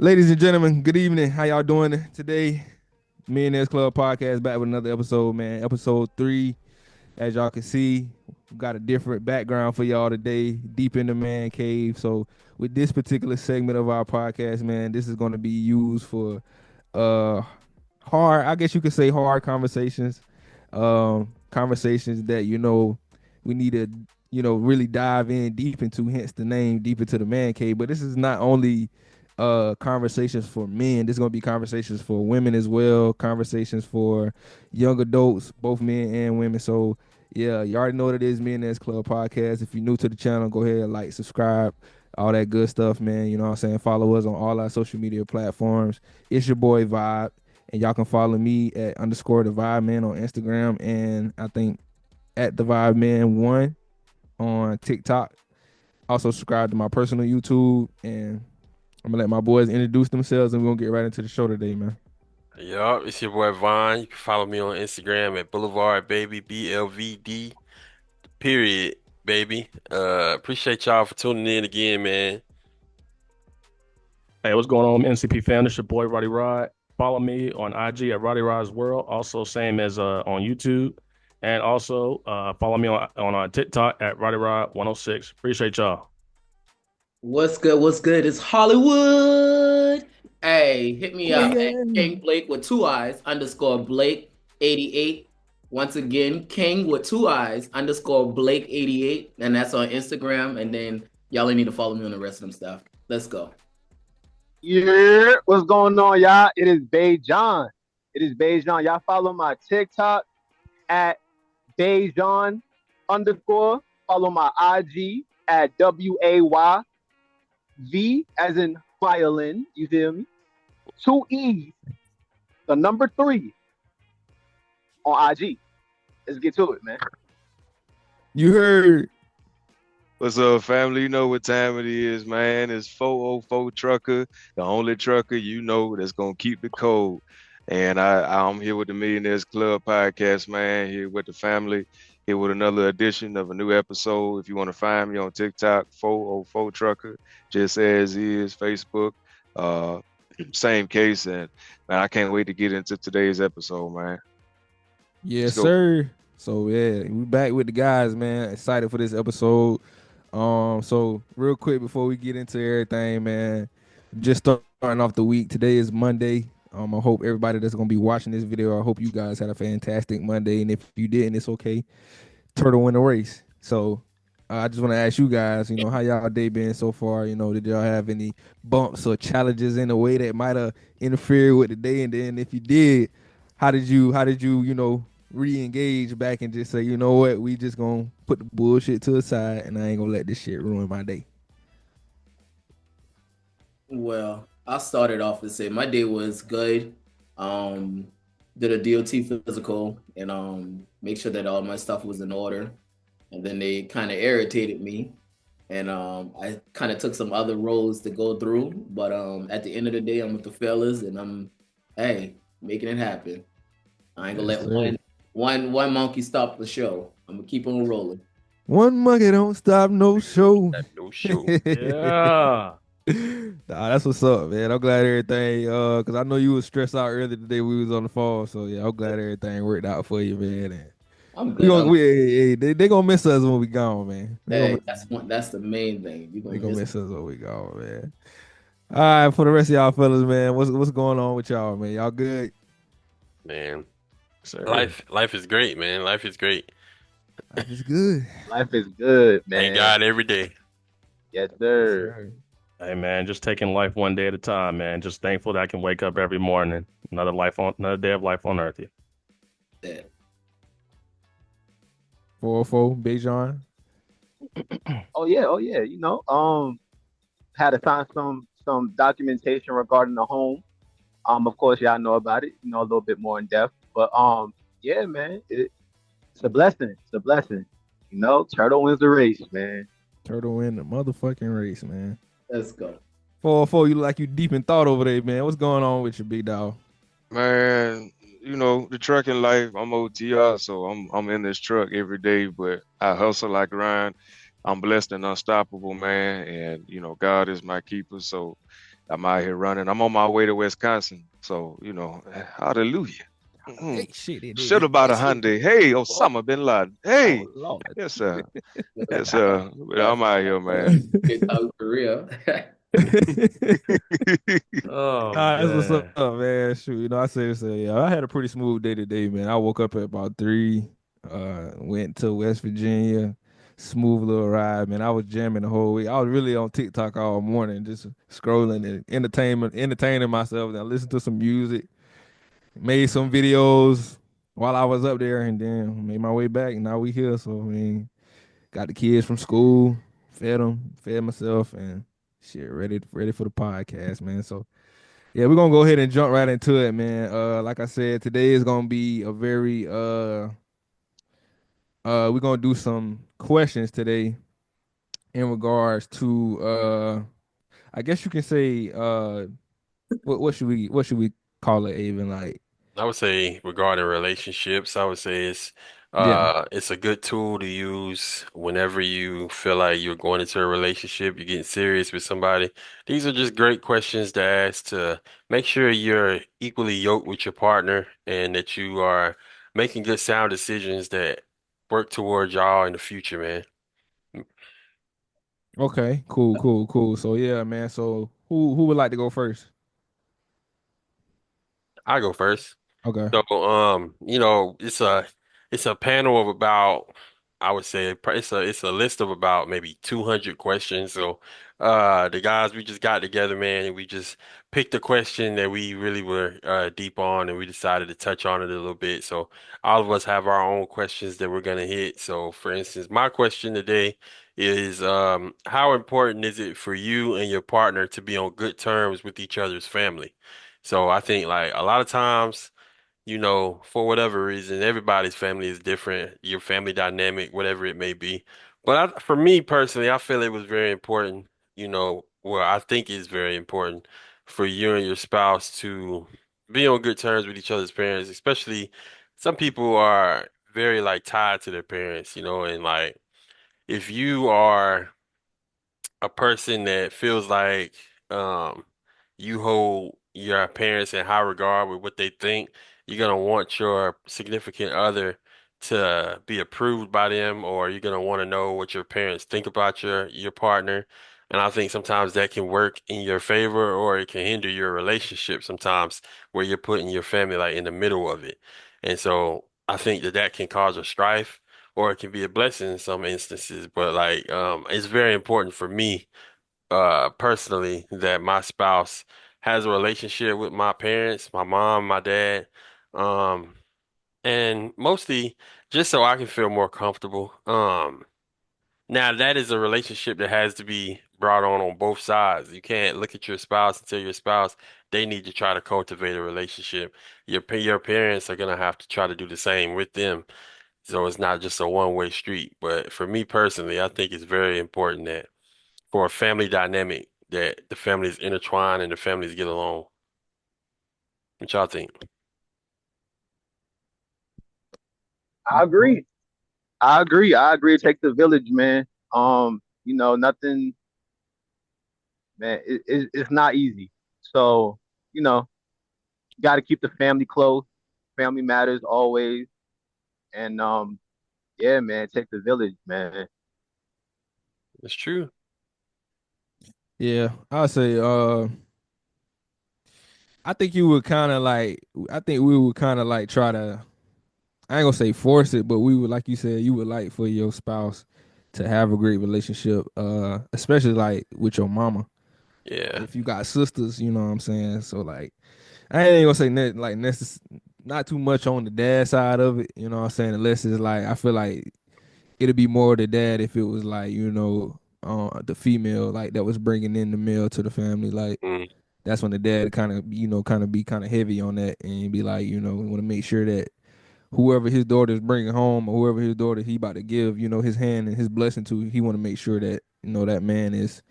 Ladies and gentlemen, good evening. How y'all doing today? Millionaires Club podcast back with another episode, man. Episode 3. As y'all can see, we got a different background for y'all today, deep in the man cave. So with this particular segment of our podcast, man, this is going to be used for uh hard, I guess you could say hard conversations. Conversations that, we need to, really dive in deep into, hence the name, deep into the man cave. But this is not only conversations for men. This is gonna be conversations for women as well, conversations for young adults, both men and women. So yeah, you already know what it is, Millionaires Club Podcast. If you're new to the channel, go ahead, like, subscribe, all that good stuff, man. You know what I'm saying? Follow us on all our social media platforms. It's your boy Vibe. And y'all can follow me at underscore the Vibe Man on Instagram, and I think at the Vibe Man one on TikTok. Also subscribe to my personal YouTube, and I'm gonna let my boys introduce themselves, and we're gonna get right into the show today, man. Yup, it's your boy Vaughn. You can follow me on Instagram at Boulevard Baby, BLVD, period, baby. Appreciate y'all for tuning in again, man. Hey, what's going on, NCP fam? It's your boy Roddy Rod. Follow me on IG at Roddy Rod's World. Also, same as on YouTube, and also follow me on TikTok at Roddy Rod 106. Appreciate y'all. What's good? What's good? It's Hollywood. Hey, hit me Oh up yeah. at King Blake with two eyes underscore Blake 88. Once again, King with two eyes underscore Blake 88. And that's on Instagram. And then y'all need to follow me on the rest of them stuff. Let's go. Yeah, what's going on, y'all? It is Bayjon. It is Bayjon. Y'all follow my TikTok at Bayjon underscore. Follow my IG at WAYV as in violin. You feel me? 2 E's. The number 3 on IG. Let's get to it, man. You heard. What's up, family? You know what time it is, man. It's 404 Trucker, the only trucker you know that's going to keep it cold. And I'm here with the Millionaires Club podcast, man, here with the family, here with another edition of a new episode. If you want to find me on TikTok, 404 Trucker, just as is, Facebook, uh, same case. And, man, I can't wait to get into today's episode, man. Yes, Let's go. sir. So yeah, we back with the guys, man. Excited for this episode. So real quick before we get into everything, man, just starting off the week. Today is Monday. I hope everybody that's gonna be watching this video, I hope you guys had a fantastic Monday. And if you didn't, it's okay. Turtle win the race. So I just want to ask you guys, how y'all day been so far? Did y'all have any bumps or challenges in a way that might have interfered with the day? And then if you did, how did you re-engage back and just say, you know what, we just gonna put the bullshit to the side and I ain't gonna let this shit ruin my day. Well, I started off and say my day was good. Um, did a DOT physical and make sure that all my stuff was in order. And then they kind of irritated me. And I kind of took some other roads to go through. But at the end of the day, I'm with the fellas and I'm, hey, making it happen. I ain't gonna Yes, let sir. one monkey stop the show. I'm gonna keep on rolling. One monkey don't stop no show. No show. Yeah. Nah, that's what's up, man. I'm glad everything, cause I know you was stressed out earlier today. We was on the phone, so yeah, I'm glad everything worked out for you, man. And I'm we good. gonna, they gonna miss us when we gone, man. Hey, that's the main thing. You They gonna gonna miss. miss us when we gone, man. All right, for the rest of y'all fellas, man, what's going on with y'all, man? Y'all good? Man, Sir. life is great, man. Life is great. Life is good. Life is good, Thank man. God every day. Yes, Yes, sir. sir. Hey man, just taking life one day at a time, man. Just thankful that I can wake up every morning. Another day of life on earth. That. 404, Bejon. Oh yeah. Had to sign some documentation regarding the home. Of course, y'all know about it. A little bit more in depth. But yeah, man, it's a blessing. It's a blessing. Turtle wins the race, man. Turtle win the motherfucking race, man. Let's go. 404, you look like you deep in thought over there, man. What's going on with you, big dog? Man, the trucking life, I'm OTR, so I'm in this truck every day, but I hustle like grind. I'm blessed and unstoppable, man. And, God is my keeper. So, I'm out here running. I'm on my way to Wisconsin. So, hallelujah. Hey, shit, it Should is. about a Hyundai. Hey, Osama bin Laden. Hey, Oh Lord. yes, sir. Yes, sir. But I'm out here, man. Good time for real. Oh Nah, that's what's man. up, man. Shoot, I say, yeah, I had a pretty smooth day today, man. I woke up at about 3, went to West Virginia, smooth little ride, man. I was jamming the whole week. I was really on TikTok all morning, just scrolling and entertaining myself. And I listened to some music, made some videos while I was up there, and then made my way back. And now we here, so I mean, got the kids from school, fed them, fed myself, and shit, ready for the podcast, man. So. Yeah, we're gonna go ahead and jump right into it, man. Like I said, today is gonna be a very we're gonna do some questions today in regards to I guess you can say what should we call it even like I would say regarding relationships, I would say yeah. it's a good tool to use whenever you feel like you're going into a relationship, you're getting serious with somebody. These are just great questions to ask to make sure you're equally yoked with your partner and that you are making good sound decisions that work towards y'all in the future, man. Okay, cool. So yeah, man. So who would like to go first? I go first. Okay. So, it's a panel of about, I would say it's a list of about maybe 200 questions. So, the guys we just got together, man, and we just picked a question that we really were deep on, and we decided to touch on it a little bit. So, all of us have our own questions that we're gonna hit. So, for instance, my question today is, how important is it for you and your partner to be on good terms with each other's family? So, I think like a lot of times for whatever reason, everybody's family is different, your family dynamic, whatever it may be. But for me personally, I feel it was very important, well, I think it's very important for you and your spouse to be on good terms with each other's parents, especially some people are very like tied to their parents, and like if you are a person that feels like you hold your parents in high regard with what they think, you're gonna want your significant other to be approved by them, or you're gonna want to know what your parents think about your partner. And I think sometimes that can work in your favor, or it can hinder your relationship sometimes, where you're putting your family like in the middle of it. And so I think that can cause a strife or it can be a blessing in some instances. But like, it's very important for me, personally, that my spouse has a relationship with my parents, my mom, my dad, um, and mostly just so I can feel more comfortable. Now that is a relationship that has to be brought on both sides. You can't look at your spouse and tell your spouse they need to try to cultivate a relationship. Your parents are gonna have to try to do the same with them. So it's not just a one-way street. But for me personally, I think it's very important that for a family dynamic that the families intertwine and the families get along. What y'all think? I agree. I agree. I agree. It takes a village, man. Nothing, man. It's not easy. So, you know, got to keep the family close. Family matters always. And yeah, man, it takes a village, man. It's true. Yeah, I'll say I think you would kind of like I think we would kind of like try to I ain't gonna say force it, but we would, like you said, you would like for your spouse to have a great relationship, especially like with your mama. Yeah. If you got sisters, you know what I'm saying. So like, I ain't gonna say not too much on the dad side of it, you know what I'm saying. Unless it's like, I feel like it'd be more the dad if it was like, the female like that was bringing in the male to the family. Like Mm, that's when the dad kind of heavy on that and be like, we want to make sure that whoever his daughter is bringing home or whoever his daughter he about to give, his hand and his blessing to, he want to make sure that, that man is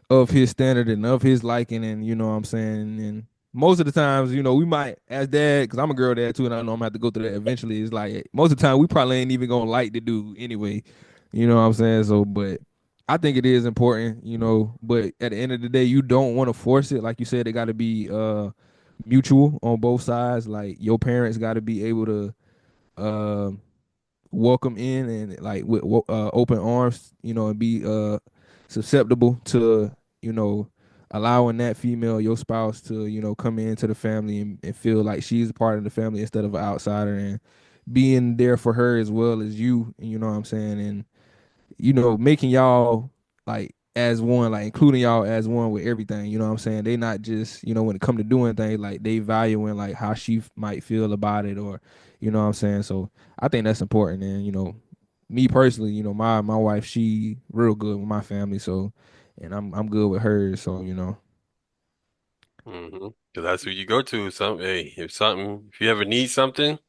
of his standard and of his liking and, you know what I'm saying? And most of the times, we might, as dad, because I'm a girl dad too, and I know I'm gonna have to go through that eventually. It's like most of the time we probably ain't even gonna like the dude anyway. You know what I'm saying? So, but I think it is important, but at the end of the day, you don't want to force it. Like you said, it got to be mutual on both sides. Like your parents got to be able to uh, welcome in and like with open arms, and be susceptible to you know allowing that female, your spouse, to come into the family and feel like she's a part of the family instead of an outsider, and being there for her as well as you. You know what I'm saying? And making y'all like as one, like including y'all as one with everything. You know what I'm saying? They not just, when it come to doing things, like they valuing like how she might feel about it, or you know what I'm saying? So I think that's important. And me personally, my wife, she real good with my family, so and I'm good with hers. So Mm-hmm. Because that's who you go to. If you ever need something,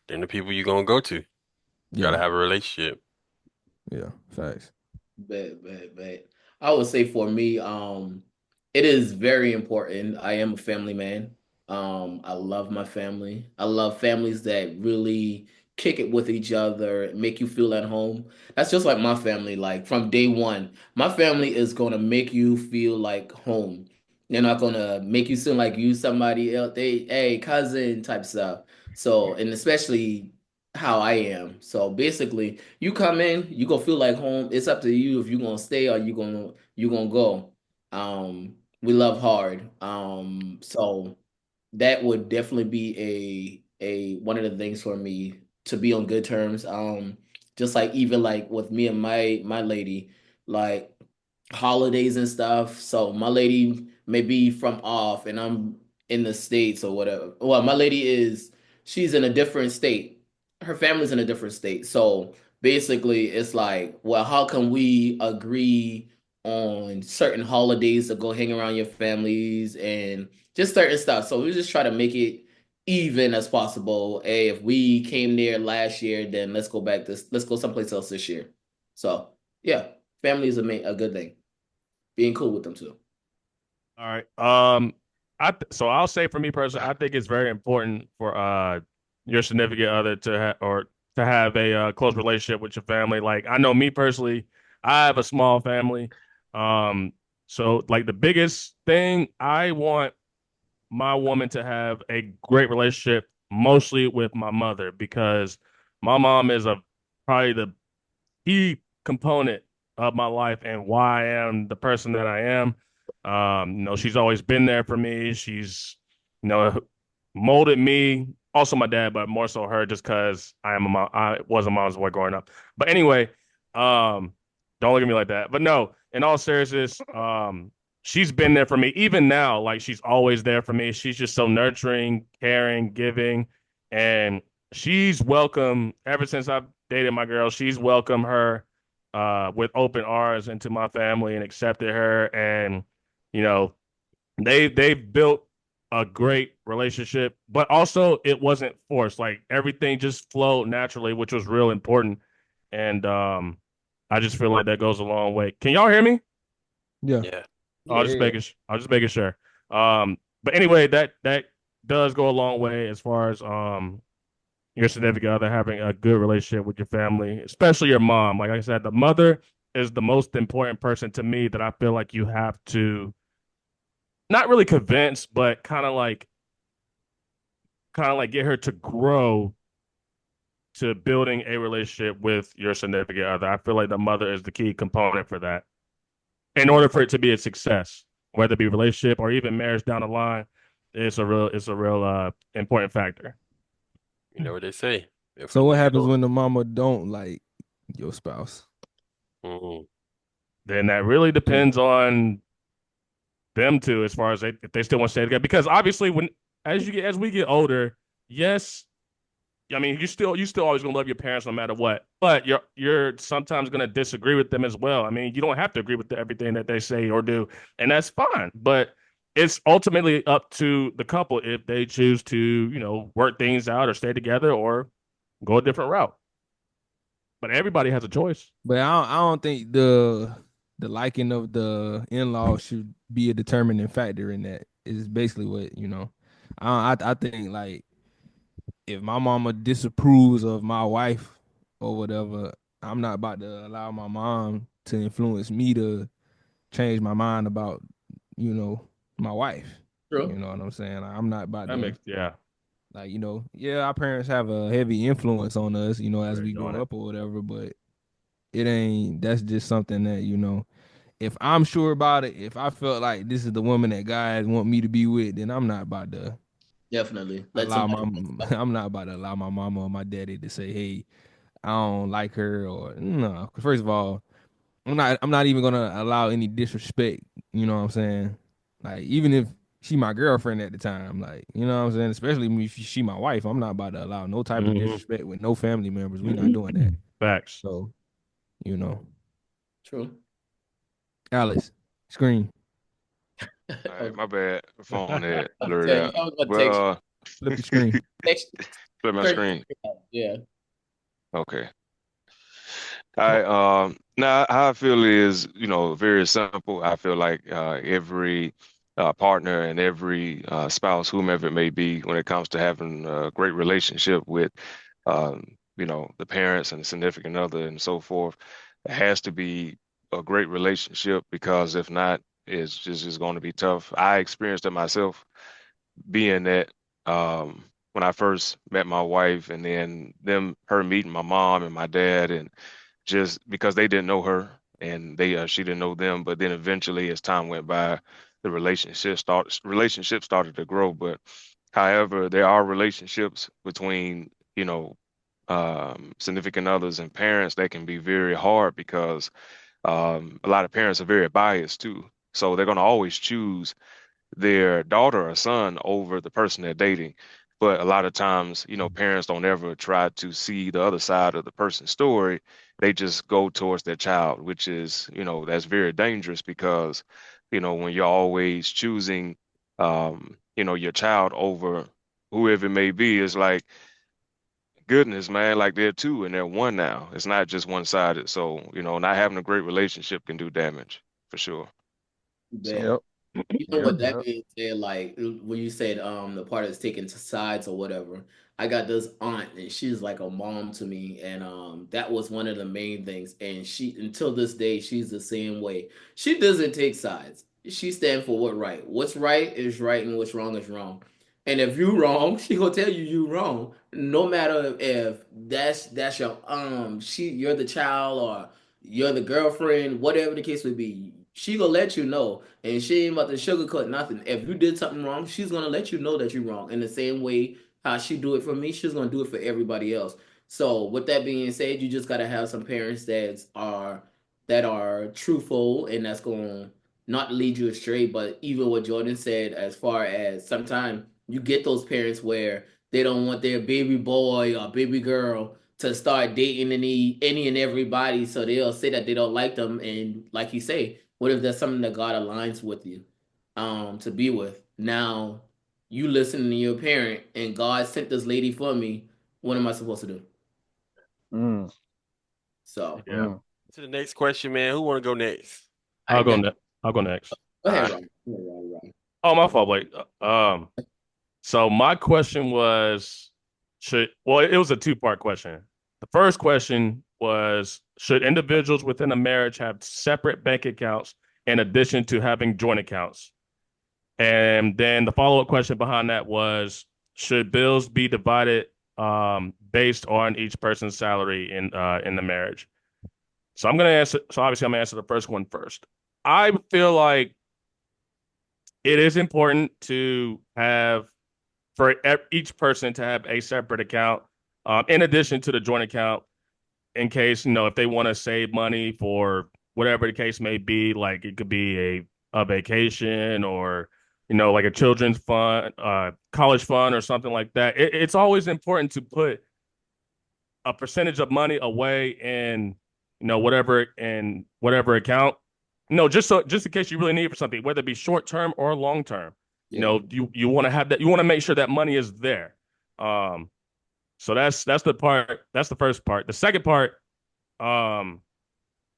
then the people you're gonna go to. You gotta yeah, have a relationship. yeah, facts. But I would say for me, it is very important. I am a family man. I love my family. I love families that really kick it with each other, make you feel at home. That's just like my family. Like from day one, my family is gonna make you feel like home. They're not gonna make you seem like you somebody else. Hey, cousin type stuff. So, and especially how I am. So basically, you come in, you gonna feel like home. It's up to you if you gonna stay or you gonna go. We love hard. So that would definitely be a one of the things for me to be on good terms. Just like even like with me and my lady, like holidays and stuff. So my lady may be from off and I'm in the States or whatever. Well, my lady she's in a different state. Her family's in a different state. So basically it's like, well, how can we agree on certain holidays to go hang around your families and just certain stuff. So we just try to make it even as possible. Hey, if we came there last year, then let's go someplace else this year. So yeah, family is a good thing. Being cool with them too. All right. So I'll say for me personally, I think it's very important for your significant other to have a close relationship with your family. Like I know me personally, I have a small family. Um, so like the biggest thing, I want my woman to have a great relationship, mostly with my mother, because my mom is probably the key component of my life and why I am the person that I am. She's always been there for me. She's, you know, molded me. Also my dad, but more so her, just because I was a mom's boy growing up. But anyway, don't look at me like that. But no, in all seriousness, she's been there for me. Even now, like she's always there for me. She's just so nurturing, caring, giving, and she's welcome ever since I've dated my girl. She's welcomed her with open arms into my family and accepted her. And you know, they've built a great relationship, but also it wasn't forced. Like everything just flowed naturally, which was real important. And I just feel like that goes a long way. Can y'all hear me? Yeah. Yeah. Yeah. I'll just making sure. But anyway, that does go a long way as far as your significant other having a good relationship with your family, especially your mom. Like I said, the mother is the most important person to me that I feel like you have to not really convince, but kind of like get her to grow to building a relationship with your significant other. I feel like the mother is the key component for that. In order for it to be a success, whether it be relationship or even marriage down the line, it's a real important factor. You know what they say. If a So what nigga happens don't, when the mama don't like your spouse? Mhm. Then that really depends on them two as far as if they still want to stay together. Because obviously, as we get older, yes, I mean you still always gonna love your parents no matter what, but you're sometimes gonna disagree with them as well. I mean, you don't have to agree with everything that they say or do, and that's fine. But it's ultimately up to the couple if they choose to work things out or stay together or go a different route. But everybody has a choice. But I don't think the liking of the in-law should be a determining factor in that. Is basically what I think, like, if my mama disapproves of my wife or whatever, I'm not about to allow my mom to influence me to change my mind about, my wife. True. You know what I'm saying? Like, I'm not about That to, makes like, yeah, our parents have a heavy influence on us, as Very we doing grow it. up or whatever, but that's just something that, if I'm sure about it, if I felt like this is the woman that guys want me to be with, then I'm not about to Definitely. Let allow somebody. I'm not about to allow my mama or my daddy to say, hey, I don't like her, or no. First of all, I'm not even gonna allow any disrespect. You know what I'm saying? Like, even if she my girlfriend at the time, like, you know what I'm saying? Especially if she my wife, I'm not about to allow no type of Mhm. disrespect with no family members. We not doing that. Facts. So, you know, True. Alex, screen, All right, Okay. my bad. The phone had I'm blurred telling you, out. I was gonna text Well, flip the screen. text flip my straight. screen. Yeah. Okay. All right. Now how I feel is, very simple. I feel like every partner and every spouse, whomever it may be, when it comes to having a great relationship with, the parents and the significant other and so forth, it has to be a great relationship because if not, it's going to be tough. I experienced it myself, being that when I first met my wife, and then her meeting my mom and my dad, and just because they didn't know her and she didn't know them, but then eventually as time went by, the relationship started to grow. But however, there are relationships between, significant others and parents that can be very hard because a lot of parents are very biased too. So they're going to always choose their daughter or son over the person they're dating. But a lot of times, parents don't ever try to see the other side of the person's story. They just go towards their child, which is, that's very dangerous because, when you're always choosing, your child over whoever it may be, it's like, goodness, man, like they're two and they're one now. It's not just one-sided. So, not having a great relationship can do damage for sure. So, Bet. Yep. You know Yep. what that Yep. being said, like when you said the part that's taking to sides or whatever, I got this aunt and she's like a mom to me, and that was one of the main things. And she until this day she's the same way. She doesn't take sides. She stands for what's right is right and what's wrong is wrong. And if you wrong, she gonna tell you wrong. No matter if that's your you're the child or you're the girlfriend, whatever the case would be, she gonna let you know, and she ain't about to sugarcoat nothing. If you did something wrong, she's gonna let you know that you're wrong. In the same way how she do it for me, she's gonna do it for everybody else. So with that being said, you just gotta have some parents that are truthful and that's gonna not lead you astray. But even what Jordan said, as far as sometimes you get those parents where they don't want their baby boy or baby girl to start dating any and everybody, so they'll say that they don't like them. And like you say, what if that's something that God aligns with you to be with? Now you listen to your parent and God sent this lady for me. What am I supposed to do? Mm, So Yeah. To the next question, man. Who want to go next? I'll I go got next. I'll go next. go All ahead, right. Ron. Go ahead, Ron. Oh, my fault, Blake. So my question was, it was a two-part question. The first question was, should individuals within a marriage have separate bank accounts in addition to having joint accounts? And then the follow-up question behind that was, should bills be divided based on each person's salary in the marriage? So I'm gonna answer. So obviously, I'm gonna answer the first one first. I feel like it is important to have for each person to have a separate account, in addition to the joint account, in case if they want to save money for whatever the case may be. Like it could be a vacation or like a children's fund, college fund or something like that. It's always important to put a percentage of money away in whatever account. No, just in case you really need it for something, whether it be short term or long term. Yeah. You want to have that. You want to make sure that money is there. Um, so that's the part. That's the first part. The second part,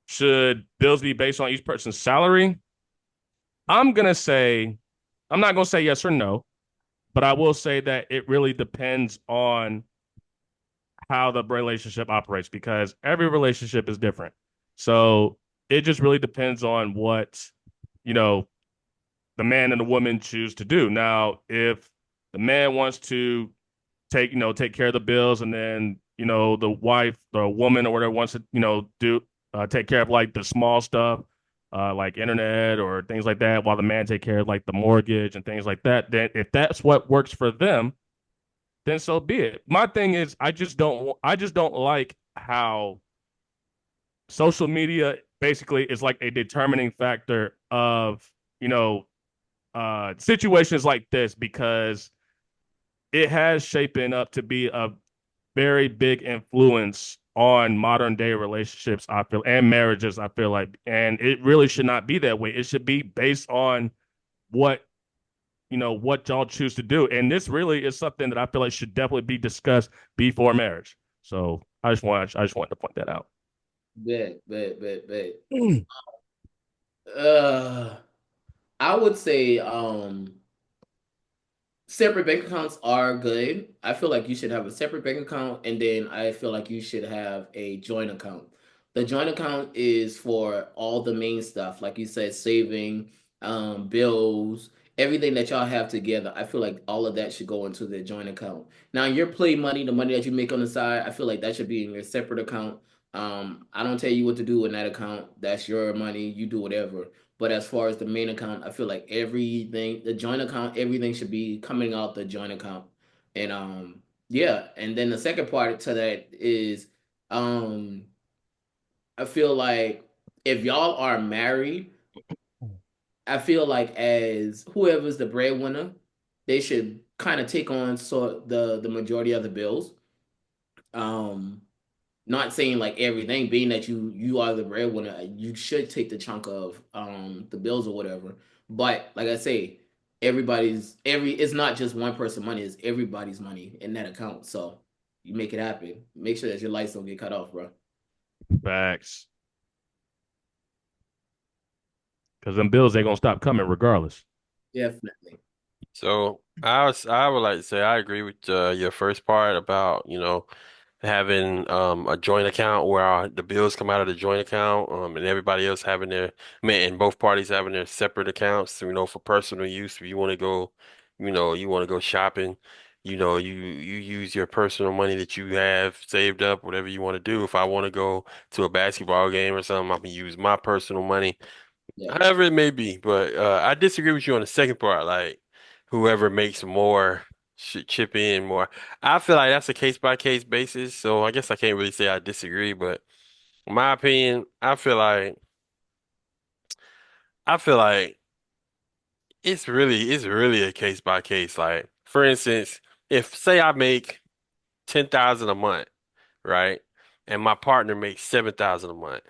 should bills be based on each person's salary? I'm gonna say, I'm not gonna say yes or no, but I will say that it really depends on how the relationship operates because every relationship is different. So it just really depends on what, you know, the man and the woman choose to do. Now, if the man wants to take care of the bills, and then the wife, the woman or whatever wants to do take care of like the small stuff, like internet or things like that, while the man take care of like the mortgage and things like that. Then if that's what works for them, then so be it. My thing is, I just don't like how social media basically is like a determining factor of situations like this, because it has shaping up to be a very big influence on modern day relationships, I feel, and marriages, I feel like. And it really should not be that way. It should be based on what what y'all choose to do. And this really is something that I feel like should definitely be discussed before marriage. So I just wanted to point that out. Bet. Uh, I would say separate bank accounts are good. I feel like you should have a separate bank account, and then I feel like you should have a joint account. The joint account is for all the main stuff, like you said, saving, bills, everything that y'all have together. I feel like all of that should go into the joint account. Now, your play money, the money that you make on the side, I feel like that should be in your separate account. I don't tell you what to do in that account. That's your money. You do whatever. But as far as the main account, I feel like everything, the joint account, everything should be coming out the joint account. And yeah. And then the second part to that is um I feel like if y'all are married, I feel like as whoever's the breadwinner, they should kind of take on the majority of the bills. Um Not saying like everything, being that you are the breadwinner, you should take the chunk of the bills or whatever. But like I say, it's not just one person money, it's everybody's money in that account. So you make it happen. Make sure that your lights don't get cut off, bro. Facts. Because them bills ain't gonna stop coming regardless. Definitely. So I would like to say I agree with your first part about, having a joint account where the bills come out of the joint account, and everybody else having their, I mean, and both parties having their separate accounts, for personal use. If you want to go, you want to go shopping, you use your personal money that you have saved up, whatever you want to do. If I want to go to a basketball game or something, I can use my personal money. Yeah. However it may be, but I disagree with you on the second part. Like, whoever makes more should chip in more. I feel like that's a case by case basis, so I guess I can't really say I disagree. But in my opinion, I feel like it's really a case by case. Like, for instance, if say I make 10,000 a month, right, and my partner makes 7,000 a month.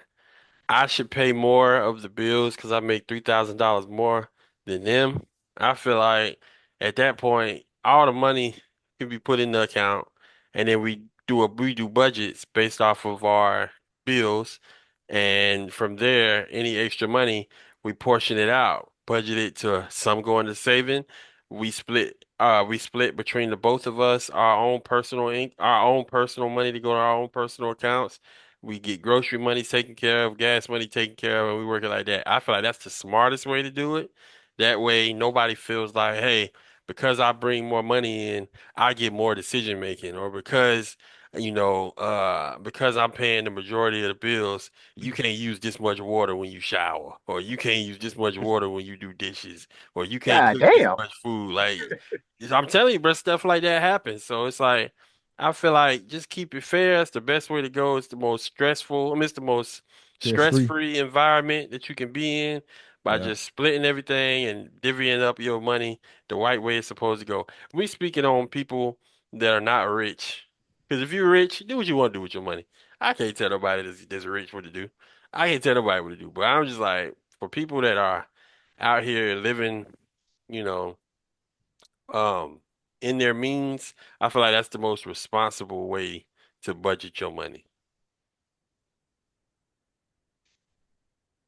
I should pay more of the bills because I make $3,000 more than them. I feel like at that point, all the money can be put in the account, and then we do budgets based off of our bills, and from there, any extra money we portion it out, budget it to some going to saving. We split between the both of us our own personal money to go to our own personal accounts. We get grocery money taken care of, gas money taken care of, and we work it like that. I feel like that's the smartest way to do it. That way, nobody feels like, hey, because I bring more money in, I get more decision making, or because I'm paying the majority of the bills, you can't use this much water when you shower, or you can't use this much water when you do dishes, or you can't God cook this damn. much food. Like, I'm telling you, bro, stuff like that happens. So it's like, I feel like just keep it fair. It's the best way to go. It's the most stressful. I mean, it's the most Stress free. stress-free environment that you can be in by Yeah. just splitting everything and divvying up your money the right way it's supposed to go. We speaking on people that are not rich. Because if you're rich, do what you want to do with your money. I can't tell nobody that's rich what to do. I can't tell nobody what to do. But I'm just like, for people that are out here living, you know, um, in their means, I feel like that's the most responsible way to budget your money.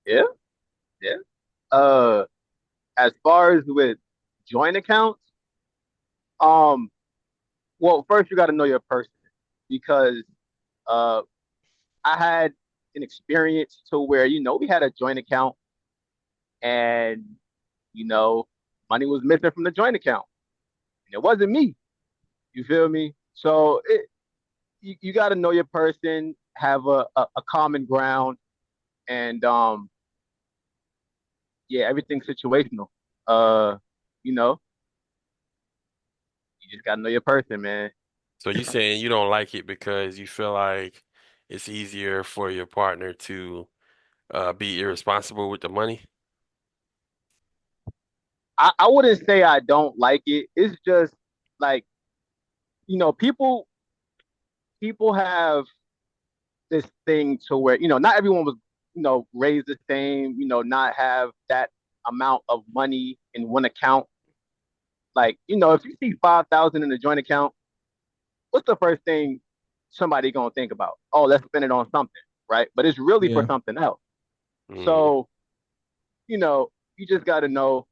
Yeah, yeah. Uh, as far as with joint accounts, um, well, first you got to know your person because uh, I had an experience to where, we had a joint account and, you know, money was missing from the joint account. And it wasn't me. You feel me? So you got to know your person, have a common ground, and yeah, everything's situational. You know, you just got to know your person, man. So you saying you don't like it because you feel like it's easier for your partner to be irresponsible with the money? I wouldn't say I don't like it. It's just like, people have this thing to where, not everyone was, raised the same, not have that amount of money in one account. Like, if you see 5,000 in a joint account, what's the first thing somebody gonna think about? Oh, let's spend it on something, right? But it's really for Yeah. something else. Mhm. So, you just gotta know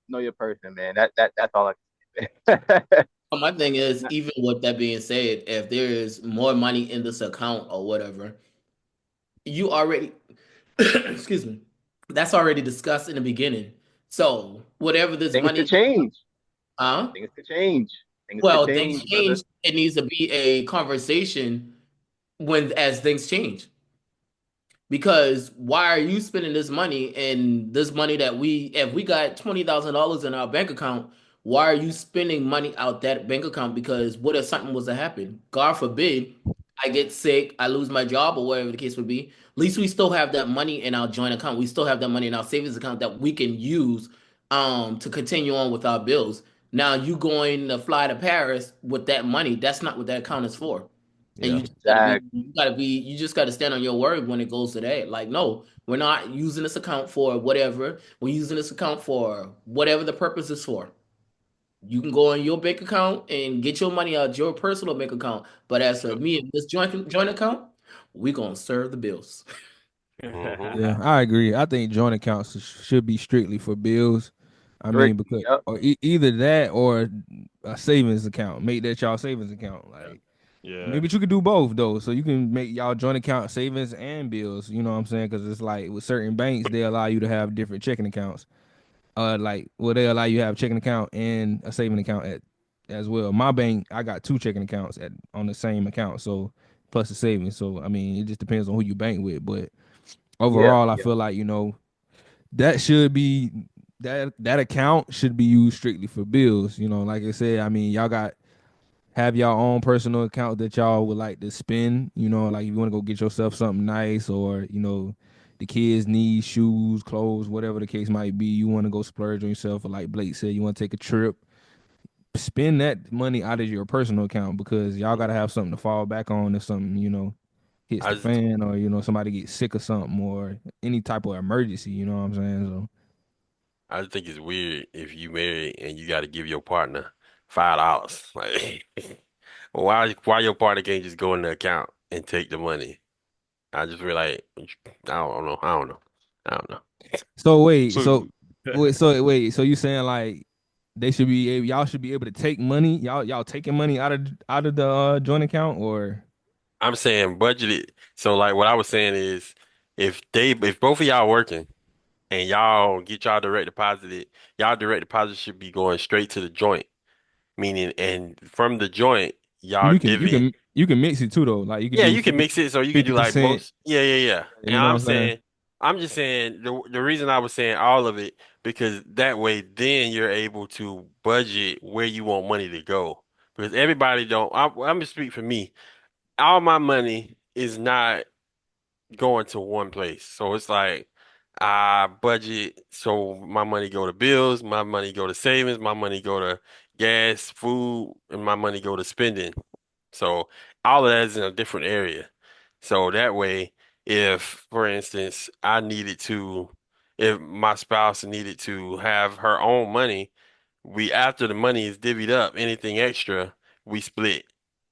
your person, man. That's all I can say. My thing is, even with that being said, if there is more money in this account or whatever, you already, excuse me, that's already discussed in the beginning. So whatever this Things could money, change. huh? Things could change. Things could Well, things change, brother. change. It needs to be a conversation as things change. Because why are you spending this money and this money that if we got $20,000 in our bank account, why are you spending money out that bank account? Because what if something was to happen? God forbid, I get sick, I lose my job, or whatever the case would be. At least we still have that money in our joint account. We still have that money in our savings account that we can use to continue on with our bills. Now you going to fly to Paris with that money, that's not what that account is for. And Yeah. you just gotta stand on your word when it goes to that. Like, no, we're not using this account for whatever. We're using this account for whatever the purpose is for. You can go on your bank account and get your money out your personal bank account. But as for me and this joint account, we gonna serve the bills. Mhm. Yeah, I agree. I think joint accounts should be strictly for bills. I mean, Strictly, because yep. or either that or a savings account. Make that y'all savings account. Like Yeah. maybe you could do both though, so you can make y'all joint account savings and bills. You know what I'm saying? Because it's like with certain banks, they allow you to have different checking accounts. They allow you to have checking account and a saving account as well. My bank, I got two checking accounts on the same account, so plus the savings. So I mean, it just depends on who you bank with, but Yeah, overall, I yeah. feel like that should be that account should be used strictly for bills. Like I said, I mean, y'all have your own personal account that y'all would like to spend. Like if you want to go get yourself something nice, or the kids need shoes, clothes, whatever the case might be. You want to go splurge on yourself, or like Blake said, you want to take a trip. Spend that money out of your personal account because y'all gotta have something to fall back on if something hits I the just, fan, or somebody gets sick or something, or any type of emergency. You know what I'm saying? So I just think it's weird if you marry and you got to give your partner $5. Like, why your partner can't just go in the account and take the money? I just feel like I don't know. I don't know. I don't know. so wait, So so you saying like y'all should be able to take money, y'all taking money out of the joint account, or I'm saying budgeted. So like what I was saying is if both of y'all working and y'all get y'all direct deposit should be going straight to the joint. Meaning and from the joint, y'all you can you divvy. can you can mix it too though. Like you could Yeah, do you can mix it so you can do like 50%. both. Yeah, yeah, yeah. And You know what I'm saying? I'm just saying the reason I was saying all of it because that way then you're able to budget where you want money to go. Because everybody don't. I'm gonna speak for me. All my money is not going to one place. So it's like I budget so my money go to bills, my money go to savings, my money go to gas, food, and my money go to spending. So all of that is in a different area. So that way, if, for instance, if my spouse needed to have her own money, after the money is divvied up, anything extra, we split.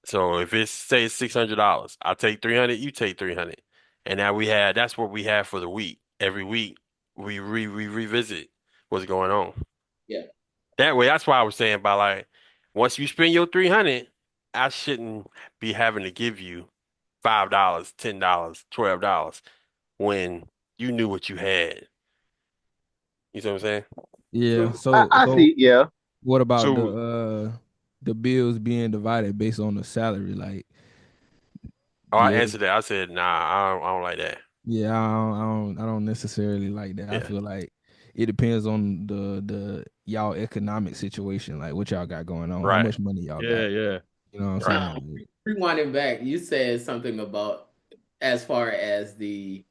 So if it's say it's $600, I'll take 300, you take 300. And now that's what we have for the week. Every week we revisit what's going on. Yeah. That way, that's why I was saying by like once you spend your 300, I shouldn't be having to give you $5, $10, $12 when you knew what you had. You see what I'm saying? Yeah. True. I So see. Yeah. what about So the bills being divided based on the salary? Like, Oh, I yeah, answered that. I said, nah, I don't like that. yeah, I don't necessarily like that. I Yeah. feel like it depends on the y'all economic situation, like what y'all got going on, how Right. much money y'all Yeah, got. yeah. You know what I'm Right. saying? Like, Rewinding back, you said something about as far as the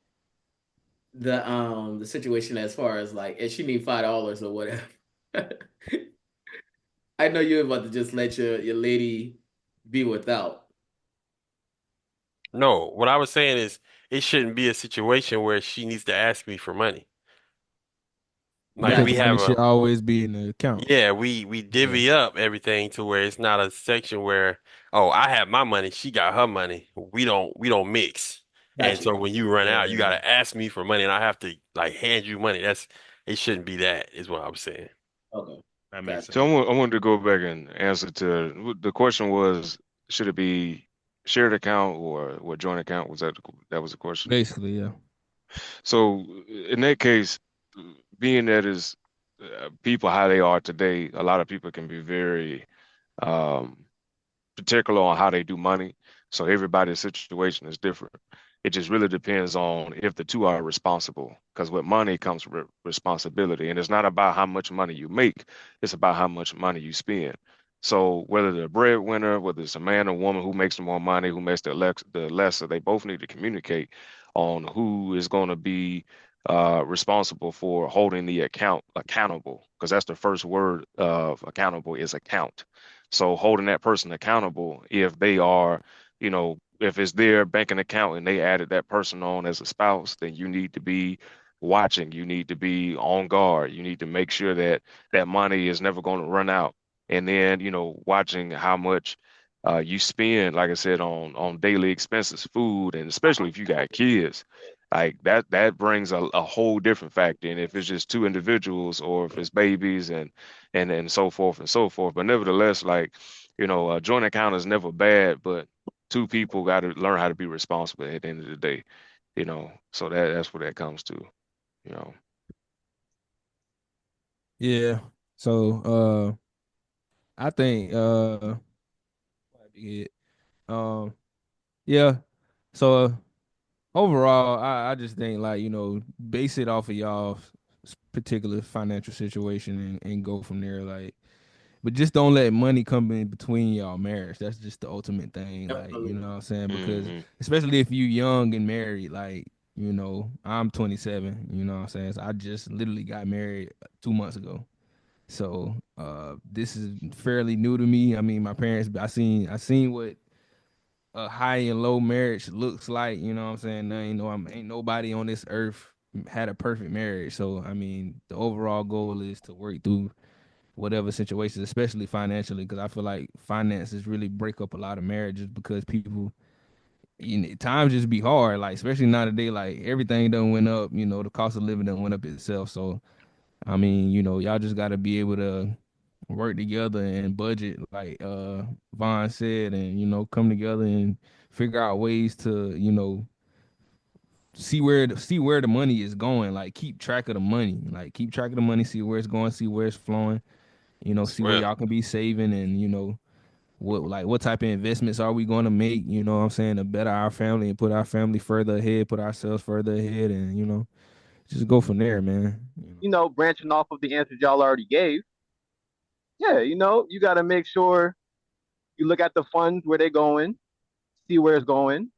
situation as far as like if she need $5 or whatever. I know you're about to just let your lady be without. No, what I was saying is it shouldn't be a situation where she needs to ask me for money. Like because we the Gotcha. have money a should always be in the account. Yeah, we Yeah, divvy up everything to where it's not a section where, oh, I have my money, she got her money. We don't mix. And Gotcha. so when you run out, you Yeah. gotta ask me for money and I have to like hand you money. It shouldn't be that, is what I'm saying. Okay. That makes Gotcha. sense. I wanted to go back and answer to the question was, should it be shared account or what joint account? That was the question? basically, yeah. So in that case, being that is people how they are today, a lot of people can be very um, particular on how they do money. So everybody's situation is different. It just really depends on if the two are responsible. Because with money comes responsibility, and it's not about how much money you make; it's about how much money you spend. So whether the breadwinner, whether it's a man or woman who makes the more money, who makes the lesser, they both need to communicate on who is going to be responsible for holding the account accountable. Because that's the first word of accountable is account. So holding that person accountable if they are, if it's their banking account and they added that person on as a spouse, then you need to be watching. You need to be on guard. You need to make sure that that money is never going to run out. And then, watching how much you spend, like I said, on daily expenses, food, and especially if you got kids, like that brings a whole different factor. And if it's just two individuals or if it's babies and so forth and so forth. But nevertheless, like, a joint account is never bad, but two people got to learn how to be responsible at the end of the day, so that's what that comes to, you know. Yeah. So I think yeah, um yeah. So overall, I just think like, base it off of y'all's particular financial situation and go from there. Like, but just don't let money come in between y'all marriage. That's just the ultimate thing. Like, you know Absolutely. what I'm saying? Because Hmm. especially if you young and married, like, I'm 27, you know what I'm saying? So I just literally got married 2 months ago. So this is fairly new to me. I mean, my parents, I seen what a high and low marriage looks like. You know what I'm saying? Ain't nobody on this earth had a perfect marriage. So I mean, the overall goal is to work through whatever situations, especially financially, because I feel like finances really break up a lot of marriages because people, times just be hard. Like especially nowadays, like everything done went up. The cost of living done went up itself. So I mean, y'all just got to be able to work together and budget, like Vaughn said, and come together and figure out ways to see where the money is going. Like keep track of the money, like keep track of the money, see where it's going, see where it's flowing. See where Well, y'all can be saving, and what type of investments are we going to make? You know what I'm saying, to better our family and put our family further ahead, put ourselves further ahead, and just go from there, man. Branching off of the answers y'all already gave. Yeah, you got to make sure you look at the funds where they're going, see where it's going,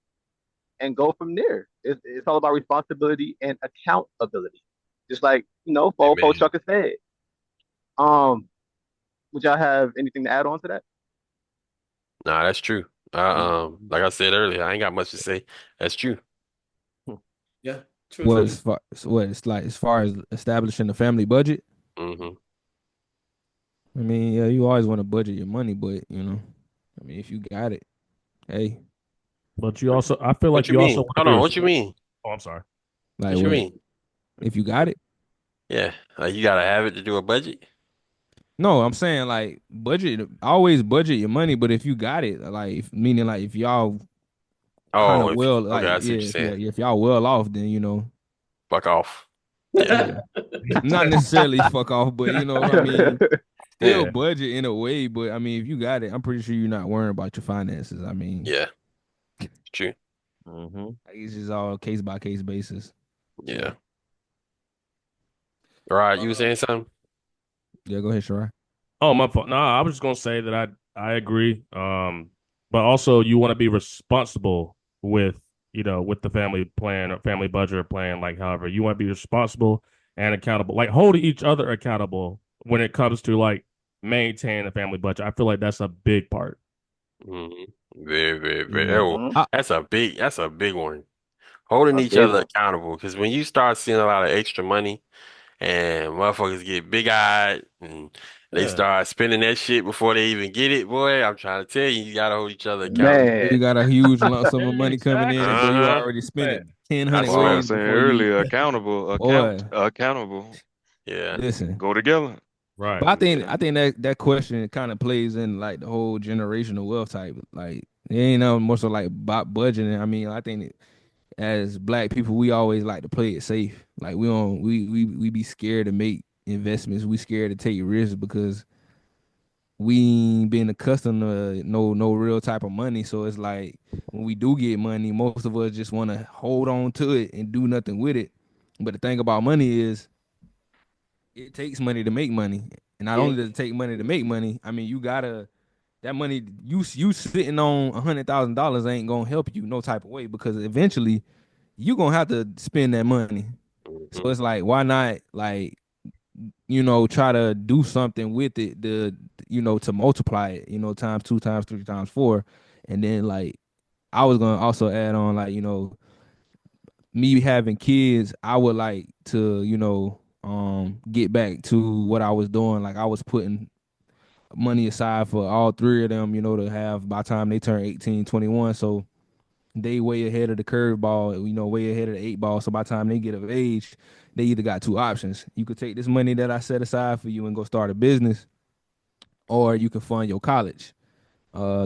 and go from there. It's all about responsibility and accountability. Just like, Fo amen. Trucker said. Um, would y'all have anything to add on to that? Nah, that's true. Like I said earlier, I ain't got much to say. That's true. Yeah. What Truthfully. as far what it's like as far as establishing a family budget? Hmm. I mean, yeah, you always want to budget your money, but I mean, if you got it, hey, But I feel What like you you also mean? want to Hold be on. What you responsible. mean? Oh, I'm sorry. like What you what? mean? If you got it? Yeah, you gotta have it to do a budget. No, I'm saying like budget. Always budget your money, but if you got it, like meaning like if y'all kind Oh, of well, okay, like I see what you're yeah, saying. if y'all well off, then Fuck off. Yeah, yeah, not necessarily fuck off, but I mean, still yeah, budget in a way. But I mean, if you got it, I'm pretty sure you're not worrying about your finances. I mean, yeah. True. Mm-hmm. like, it's just all case by case basis. Yeah. All right, you were Uh, saying something? Yeah, go ahead, Shirai. Oh, my fault. No, I was just gonna say that I agree. But also you want to be responsible with with the family plan or family budget or plan, like however you want to be responsible and accountable, like holding each other accountable when it comes to like maintaining a family budget. I feel like that's a big part. Hmm. Very, very, very. Yeah, Oh, Mhm. that's a big one. Holding A each big other one. accountable, because when you start seeing a lot of extra money and motherfuckers get big-eyed and they Yeah. start spending that shit before they even get it, boy, I'm trying to tell you, you gotta hold each other accountable. you Man. got a huge lump sum of money coming in, and boy, you Uh-huh. already spent it Right. 1,000 That's That's what I what, was ways saying before you. earlier. Accountable, Boy, accountable. yeah. listen. Go together. Right. But I think Yeah. I think that question kind of plays in like the whole generational wealth type. Like it ain't no more so like about budgeting. I mean, I think as black people, we always like to play it safe. Like we don't we be scared to make investments. We scared to take risks because we ain't been accustomed to no real type of money. So it's like when we do get money, most of us just want to hold on to it and do nothing with it. But the thing about money is it takes money to make money. And not Yeah. only does it take money to make money, I mean you gotta that money you sitting on $100,000 ain't gonna help you no type of way because eventually you gonna have to spend that money. So Hmm. it's like why not like try to do something with it to multiply it, times two, times three, times four. And then like I was gonna also add on like, me having kids, I would like to, get back to what I was doing. Like I was putting money aside for all three of them, to have by the time they turn 18, 21. So they way ahead of the curveball, way ahead of the eight ball. So by the time they get of age, they either got two options. You could take this money that I set aside for you and go start a business, or you can fund your college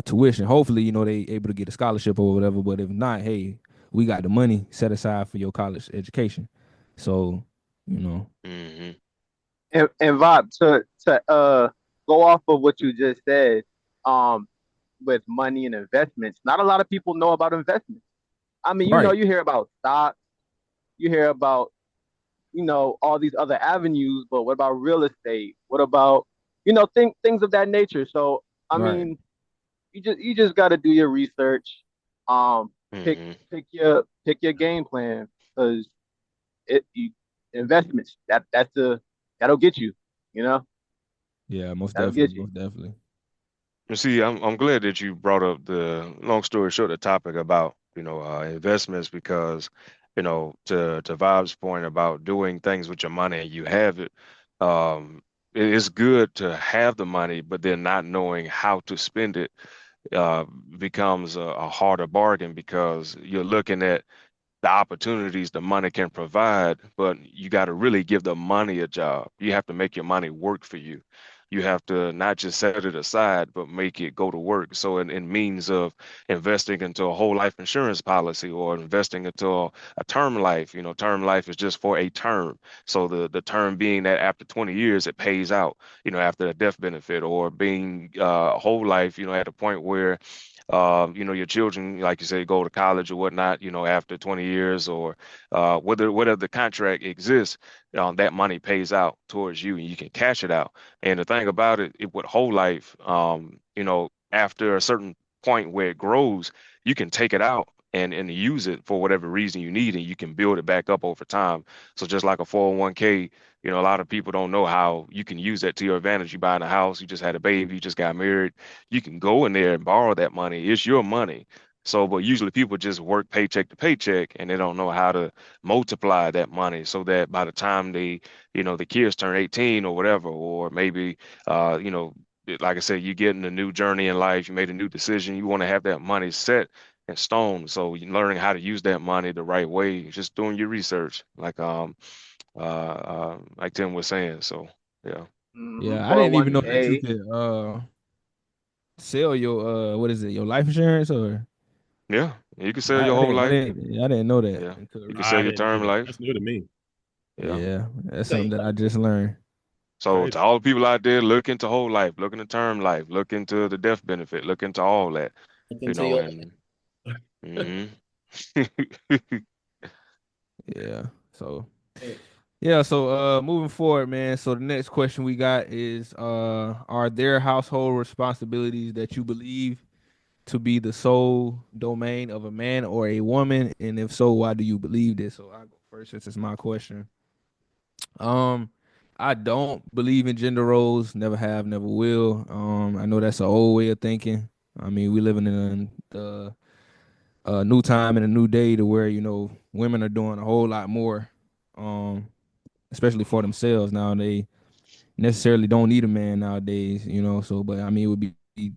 tuition. Hopefully, they able to get a scholarship or whatever. But if not, hey, we got the money set aside for your college education. So, you know, Hmm. And Rob, to go off of what you just said, um, with money and investments, not a lot of people know about investments. I mean, right, you hear about stocks, you hear about, all these other avenues, but what about real estate? What about, things of that nature? So, I right. mean, you just got to do your research. Um, pick Hmm. pick your game plan because it you, investments that'll get you. You know, Yeah, most that'll definitely, get you. most definitely. You see, I'm glad that you brought up the long story short, the topic about investments because to Vib's point about doing things with your money and you have it, um, it's good to have the money, but then not knowing how to spend it uh, becomes a harder bargain because you're looking at the opportunities the money can provide, but you got to really give the money a job. You have to make your money work for you. You have to not just set it aside, but make it go to work. So, in means of investing into a whole life insurance policy or investing into a term life, term life is just for a term. So, the term being that after 20 years, it pays out, after a death benefit, or being whole life, at a point where your children, like you say, go to college or whatnot, after 20 years or whether the contract exists, that money pays out towards you and you can cash it out. And the thing about it with whole life, after a certain point where it grows, you can take it out and use it for whatever reason you need, and you can build it back up over time. So just like a 401k, a lot of people don't know how you can use that to your advantage. You buying a house, you just had a baby, you just got married, you can go in there and borrow that money. It's your money. So, but usually people just work paycheck to paycheck and they don't know how to multiply that money so that by the time the kids turn 18 or whatever, or maybe, like I said, you get in a new journey in life, you made a new decision, you want to have that money set in stone. So you learning how to use that money the right way, just doing your research, like Tim was saying. So, yeah. Yeah, I didn't even know that you 401k. could sell your what is it, your life insurance or Yeah, you can sell your whole I life. didn't know that. Yeah, Until you can I sell your didn't term either. life. That's new to me. Yeah. Yeah, that's So, something that I just learned. So Crazy. to all the people out there, look into whole life, look into term life, look into the death benefit, look into all that, I can you tell know, you. and mhm. Yeah. So Hey, yeah, so moving forward, man. So the next question we got is are there household responsibilities that you believe to be the sole domain of a man or a woman? And if so, why do you believe this? So I'll go first since it's my question. Um, I don't believe in gender roles, never have, never will. I know that's an old way of thinking. I mean, we living in the new time and a new day to where, women are doing a whole lot more. Um, especially for themselves now. They necessarily don't need a man nowadays, So, but I mean, it would be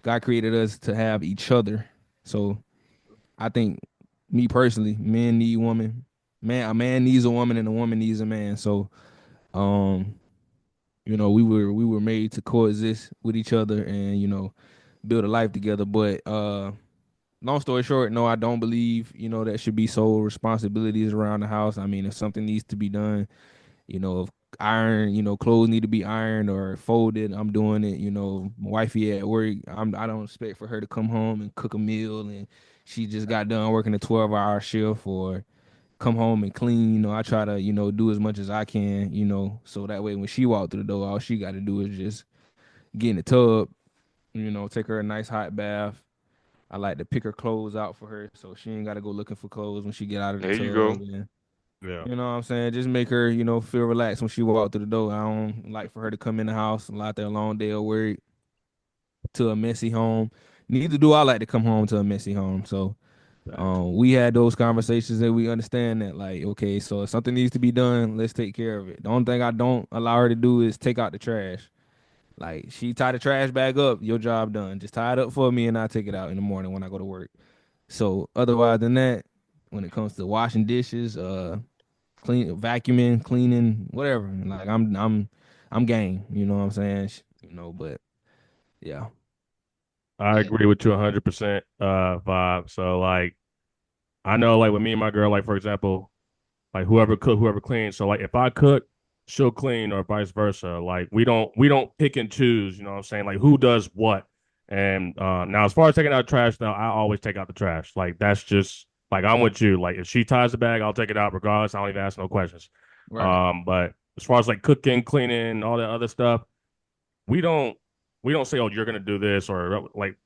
God created us to have each other. So, I think me personally, men need woman. A man needs a woman and a woman needs a man. So, um, we were made to coexist with each other and build a life together. But long story short, no, I don't believe that should be sole responsibilities around the house. I mean, if something needs to be done, if iron, clothes need to be ironed or folded, I'm doing it. My wifey at work, I don't expect for her to come home and cook a meal and she just got done working a 12-hour shift or come home and clean. I try to, do as much as I can, so that way when she walked through the door, all she got to do is just get in the tub, take her a nice hot bath. I like to pick her clothes out for her so she ain't got to go looking for clothes when she get out of the There you go. tub. And Yeah. you know what I'm saying? Just make her, feel relaxed when she walk through the door. I don't like for her to come in the house and out there a long day of work to a messy home. Neither do I like to come home to a messy home. So we had those conversations and we understand that, like, okay, so if something needs to be done, let's take care of it. The only thing I don't allow her to do is take out the trash. Like, she tie the trash bag up, your job done. Just tie it up for me and I'll take it out in the morning when I go to work. So otherwise than that, when it comes to washing dishes, clean, vacuuming, cleaning, whatever. Like I'm game. You know what I'm saying? But yeah, I agree with you 100%, vibe. So like, I know like with me and my girl, like for example, like whoever cook, whoever cleans. So like if I cook, she'll clean or vice versa. Like we don't pick and choose, you know what I'm saying? Like who does what. And now as far as taking out trash now, I always take out the trash. Like that's just like I'm with you. Like if she ties the bag, I'll take it out regardless. I don't even ask no questions. right. But as far as like cooking, cleaning, all that other stuff, we don't we don't say, oh, you're gonna do this or like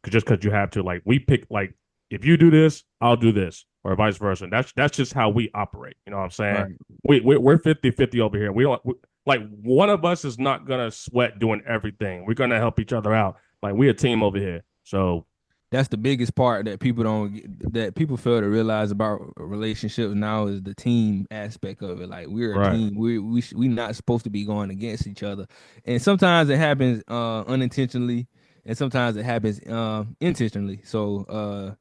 just because you have to. Like we pick like if you do this, I'll do this, or vice versa. That's just how we operate. You know what I'm saying? Right. We're 50-50 over here. We don't like one of us is not gonna sweat doing everything. We're gonna help each other out. Like we a team over here. So That's the biggest part that that people fail to realize about relationships now is the team aspect of it. Like, we're a right. team. We not supposed to be going against each other, and sometimes it happens unintentionally, and sometimes it happens intentionally. So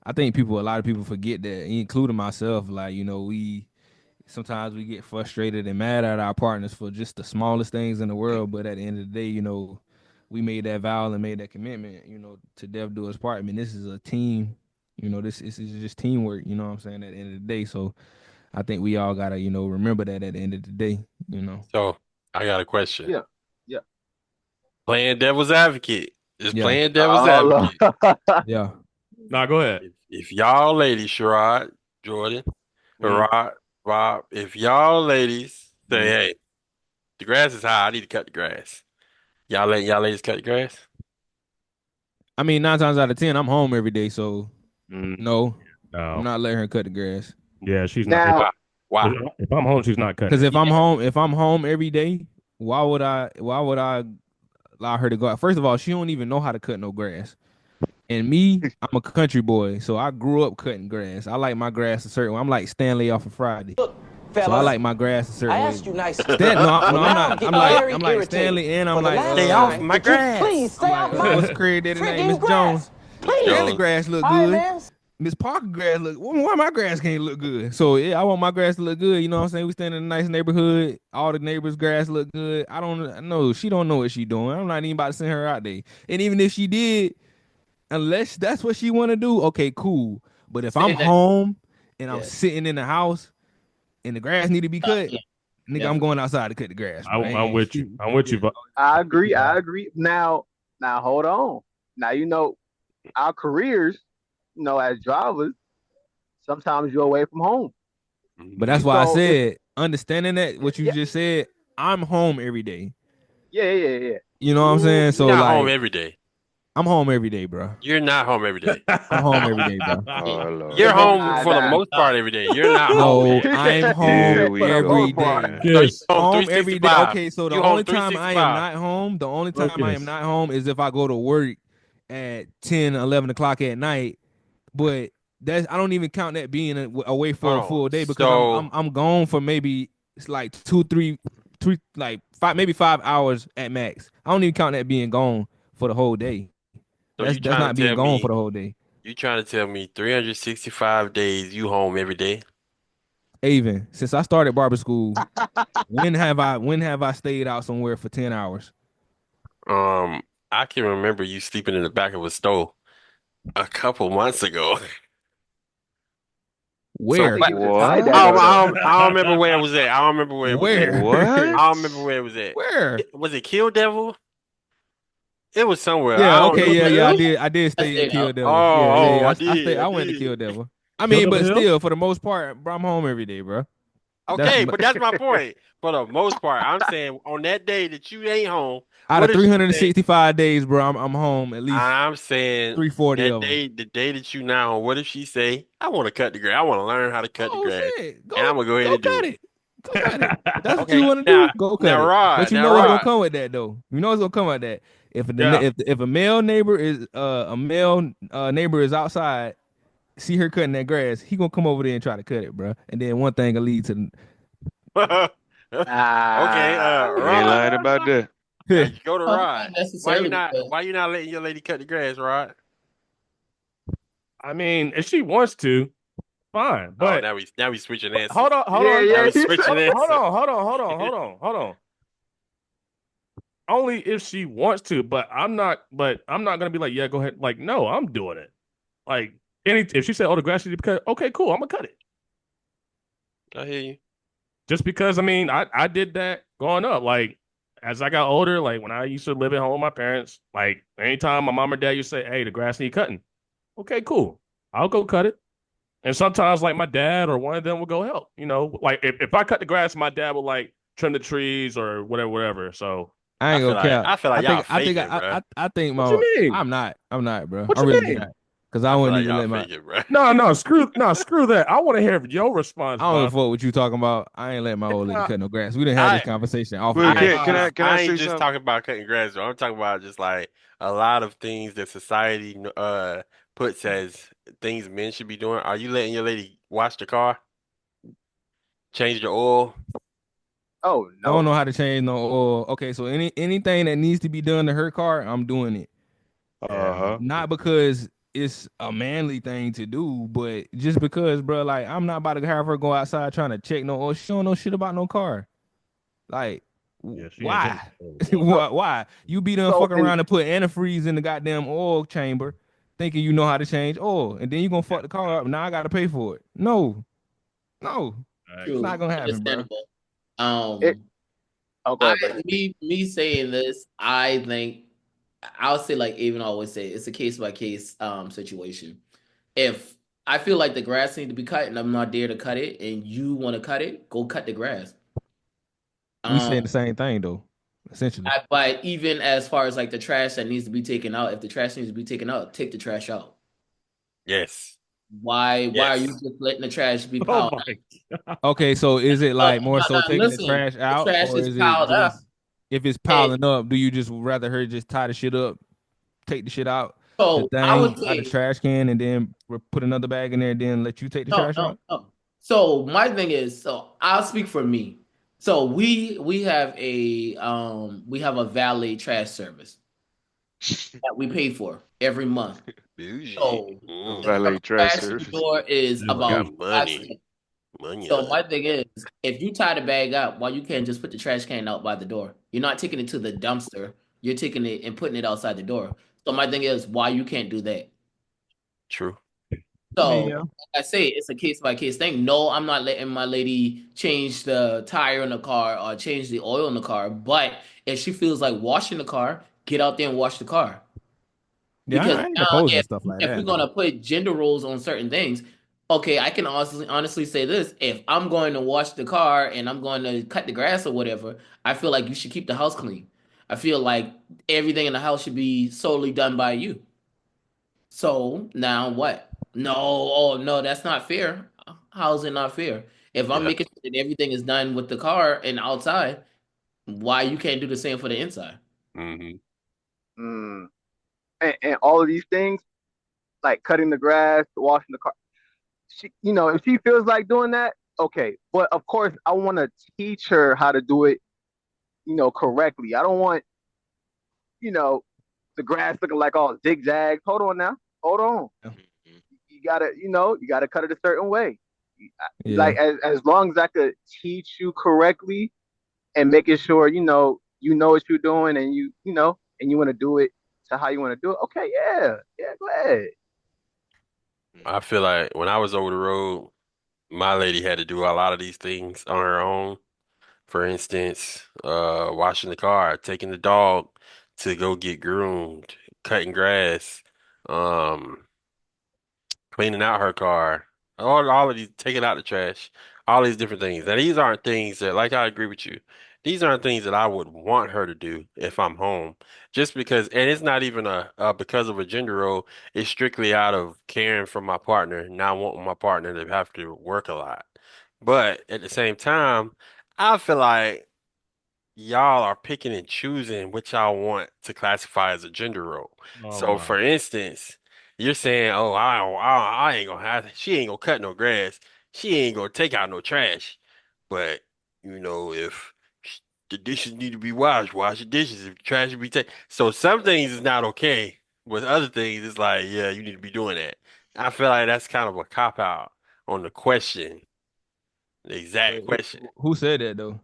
I think a lot of people forget that, including myself. Like, we sometimes we get frustrated and mad at our partners for just the smallest things in the world, but at the end of the day, we made that vow and made that commitment, to death do us part. I mean, this is a team, this is just teamwork, you know what I'm saying, at the end of the day. So I think we all gotta, remember that at the end of the day. So I got a question. Yeah. Yeah. Playing devil's advocate. Just Yeah. playing devil's Oh, advocate. Yeah. Nah, go ahead. If y'all ladies, Sherrod, Jordan, Mm. Rod, Rob, if y'all ladies say, Mm. hey, the grass is high, I need to cut the grass. Y'all let y'all ladies cut the grass? I mean, 9 times out of 10, I'm home every day, so Mm, no, I'm no. not letting her cut the grass. Yeah, she's not. now, Why? Why? If I'm home, she's not cutting Because it. if I'm home every day, why would I allow her to go out? First of all, she don't even know how to cut no grass. And me, I'm a country boy, so I grew up cutting grass. I like my grass a certain way. I'm like Stanley off of Friday. So I like my grass a certain way. asked you nicely. No, I'm not. I'm like irritated. Stanley, and I'm For the like, last Stay off my could you grass. please stay I'm off like, my what's the creator daddy name? Miss freaking Jones. grass. Please. Stanley Jones. grass look All right, good. man. Miss Parker grass look. Why my grass can't look good? So yeah, I want my grass to look good. You know what I'm saying? We stand in a nice neighborhood. All the neighbors' grass look good. I don't know. She don't know what she doing. I'm not even about to send her out there. And even if she did, unless that's what she want to do, okay, cool. But if Say I'm that- home and I'm Yeah. sitting in the house and the grass need to be cut, Yeah. nigga, I'm Definitely. going outside to cut the grass. Bro. I'm with you. I'm with you. But I agree. Now hold on. Now our careers, as drivers, sometimes you're away from home. But that's why I So said, understanding that what you Yeah. just said, I'm home every day. Yeah. You know what I'm saying? So You're not home like, every day. I'm home every day, bro. You're not home every day. I'm home every day, bro. Oh, Lord. You're home Nah, for the nah. most part every day. You're not home. No, every day. I'm Here home we For the go. every most part. day. So Yes. you're Home every day. 365. Okay, so the You home only time I am 365. not home, the only time I am Focus. not home is if I go to work at 10, 11 o'clock at night. But I don't even count that being away for a Hold on. full day because So- I'm gone for maybe it's like 2, 3, like 5, maybe 5 hours at max. I don't even count that being gone for the whole day. So That's you trying not to being tell gone me for the whole day. you trying to tell me 365 days you home every day? Even since I started barber school, when have I stayed out somewhere for 10 hours? I can remember you sleeping in the back of a stove a couple months ago. Where? Nigga just What? hide that I though. don't remember where it was at. I don't remember where it was Where? at. What? I don't remember where it was at. Where? Was it Kill Devil? It was somewhere. Yeah, I don't okay, remember. I did stay stayed at Kill out. Devil. Oh, yeah, I I did. I went to Kill Devil. I Kill mean, Devil but Hill? still, for the most part, bro, I'm home every day, bro. Okay, but that's my point. For the most part, I'm saying on that day that you ain't home, Out what of did she say? 365 days, bro, I'm home at least I'm saying 340 that of them. day, the day that you now home, what if she say, I want to cut the grass. I want to learn how to cut the Oh grass. shit, And I'm gonna go ahead go and do cut it. it. Go cut it. If that's what Okay, you want to now- do, go cut now, it. Rod, But you now, know what's gonna Rod. come with that though. You know what's gonna come with that. If Yeah. if a male neighbor is a male neighbor is outside, see her cutting that grass, he gonna come over there and try to cut it, bro. And then one thing will lead to Okay, You ain't Rod. lying about that. Now you go to Well, Rod. not necessarily, because- Why you not letting your lady cut the grass, Rod? I mean, if she wants to, fine. But now we switching answers. hold on. Now Yeah. we switching answers. Hold on. Only if she wants to, but I'm not gonna be like, yeah, go ahead. Like, no, I'm doing it. Like if she said, oh, the grass needs to be cut, okay, cool, I'm gonna cut it. I hear you. Just because I did that growing up. Like as I got older, like when I used to live at home with my parents, like anytime my mom or dad used to say, hey, the grass need cutting. Okay, cool. I'll go cut it. And sometimes like my dad or one of them will go help. You know, like if I cut the grass, my dad will like trim the trees or whatever. So I ain't I feel gonna cap. I feel like y'all I think faking, bro. I think What my you mean? I'm not, bro. What I you really mean? not. Because I I feel wouldn't like even y'all let my faking, bro. Screw that. I want to hear your response. I don't Bob. give a fuck what you talking about. I ain't let my old lady cut no grass. We didn't have this conversation off Well, air. can I I say ain't just something? talking about cutting grass, though. I'm talking about just like a lot of things that society puts as things men should be doing. Are you letting your lady wash the car, change the oil? Oh I don't no. know how to change no oil. Okay, so anything that needs to be done to her car, I'm doing it. Uh-huh. Not because it's a manly thing to do, but just because, bro, like I'm not about to have her go outside trying to check no oil. She don't know shit about no car. Like, Yeah, she why? ain't Why? You be done So fucking is- around and put antifreeze in the goddamn oil chamber, thinking you know how to change oil, and then you gonna fuck the car up. Now I gotta pay for it. No, it's not gonna happen, bro. Understandable. Okay, but Me saying this, I think I'll say, like even always say, it's a case by case situation. If I feel like the grass needs to be cut and I'm not there to cut it, and you want to cut it, go cut the grass. We saying the same thing though, essentially. But even as far as like the trash that needs to be taken out, if the trash needs to be taken out, take the trash out. Yes. Why are you Yes. just letting the trash be Oh piled? my Okay, so is it like more so taking listen, the trash out, trash or is is it piled up. just if it's piling up? Do you just rather her just tie the shit up, take the shit out, So the I would thing out say the trash can, and then put another bag in there, and then let you take the trash out? no. So my thing is, so I'll speak for me. So we have a valet trash service that we pay for every month. Bougie. So Valet trash trash service. door is Yeah, about got money. 5 cents. Money. So my thing is, if you tie the bag up, why you can't just put the trash can out by the door? You're not taking it to the dumpster. You're taking it and putting it outside the door. So my thing is, why you can't do that? True. So, Yeah. like I say, it's a case by case thing. No, I'm not letting my lady change the tire in the car or change the oil in the car. But if she feels like washing the car, get out there and wash the car. Yeah, Because I ain't now, opposed to if stuff like if we're that. gonna put gender roles on certain things, okay, I can honestly say this: if I'm going to wash the car and I'm going to cut the grass or whatever, I feel like you should keep the house clean. I feel like everything in the house should be solely done by you. So now what? No, oh no, that's not fair. How is it not fair? If I'm Yeah. making sure that everything is done with the car and outside, why you can't do the same for the inside? Hmm. Mm. And all of these things, like cutting the grass, washing the car. If she feels like doing that, okay. But of course, I want to teach her how to do it, correctly. I don't want, you know, the grass looking like all zigzags. Hold on now. Hold on. You gotta cut it a certain way. Yeah. Like as long as I could teach you correctly and making sure you know what you're doing and and you want to do it to how you want to do it. Okay, yeah, go ahead. I feel like when I was over the road, my lady had to do a lot of these things on her own. For instance, washing the car, taking the dog to go get groomed, cutting grass, um, cleaning out her car, all of these, taking out the trash, all these different things. Now, these aren't things that, like, I agree with you. These aren't things that I would want her to do if I'm home, just because, and it's not even because of a gender role. It's strictly out of caring for my partner, not wanting my partner to have to work a lot. But at the same time, I feel like y'all are picking and choosing what y'all want to classify as a gender role. Oh So, my. for instance, you're saying, "Oh, I ain't gonna have she ain't gonna cut no grass. She ain't gonna take out no trash." But if the dishes need to be washed, wash the dishes. If the trash should be taken, so some things is not okay. With other things, it's like, yeah, you need to be doing that. I feel like that's kind of a cop out on the question, the exact Wait, question. who said that though?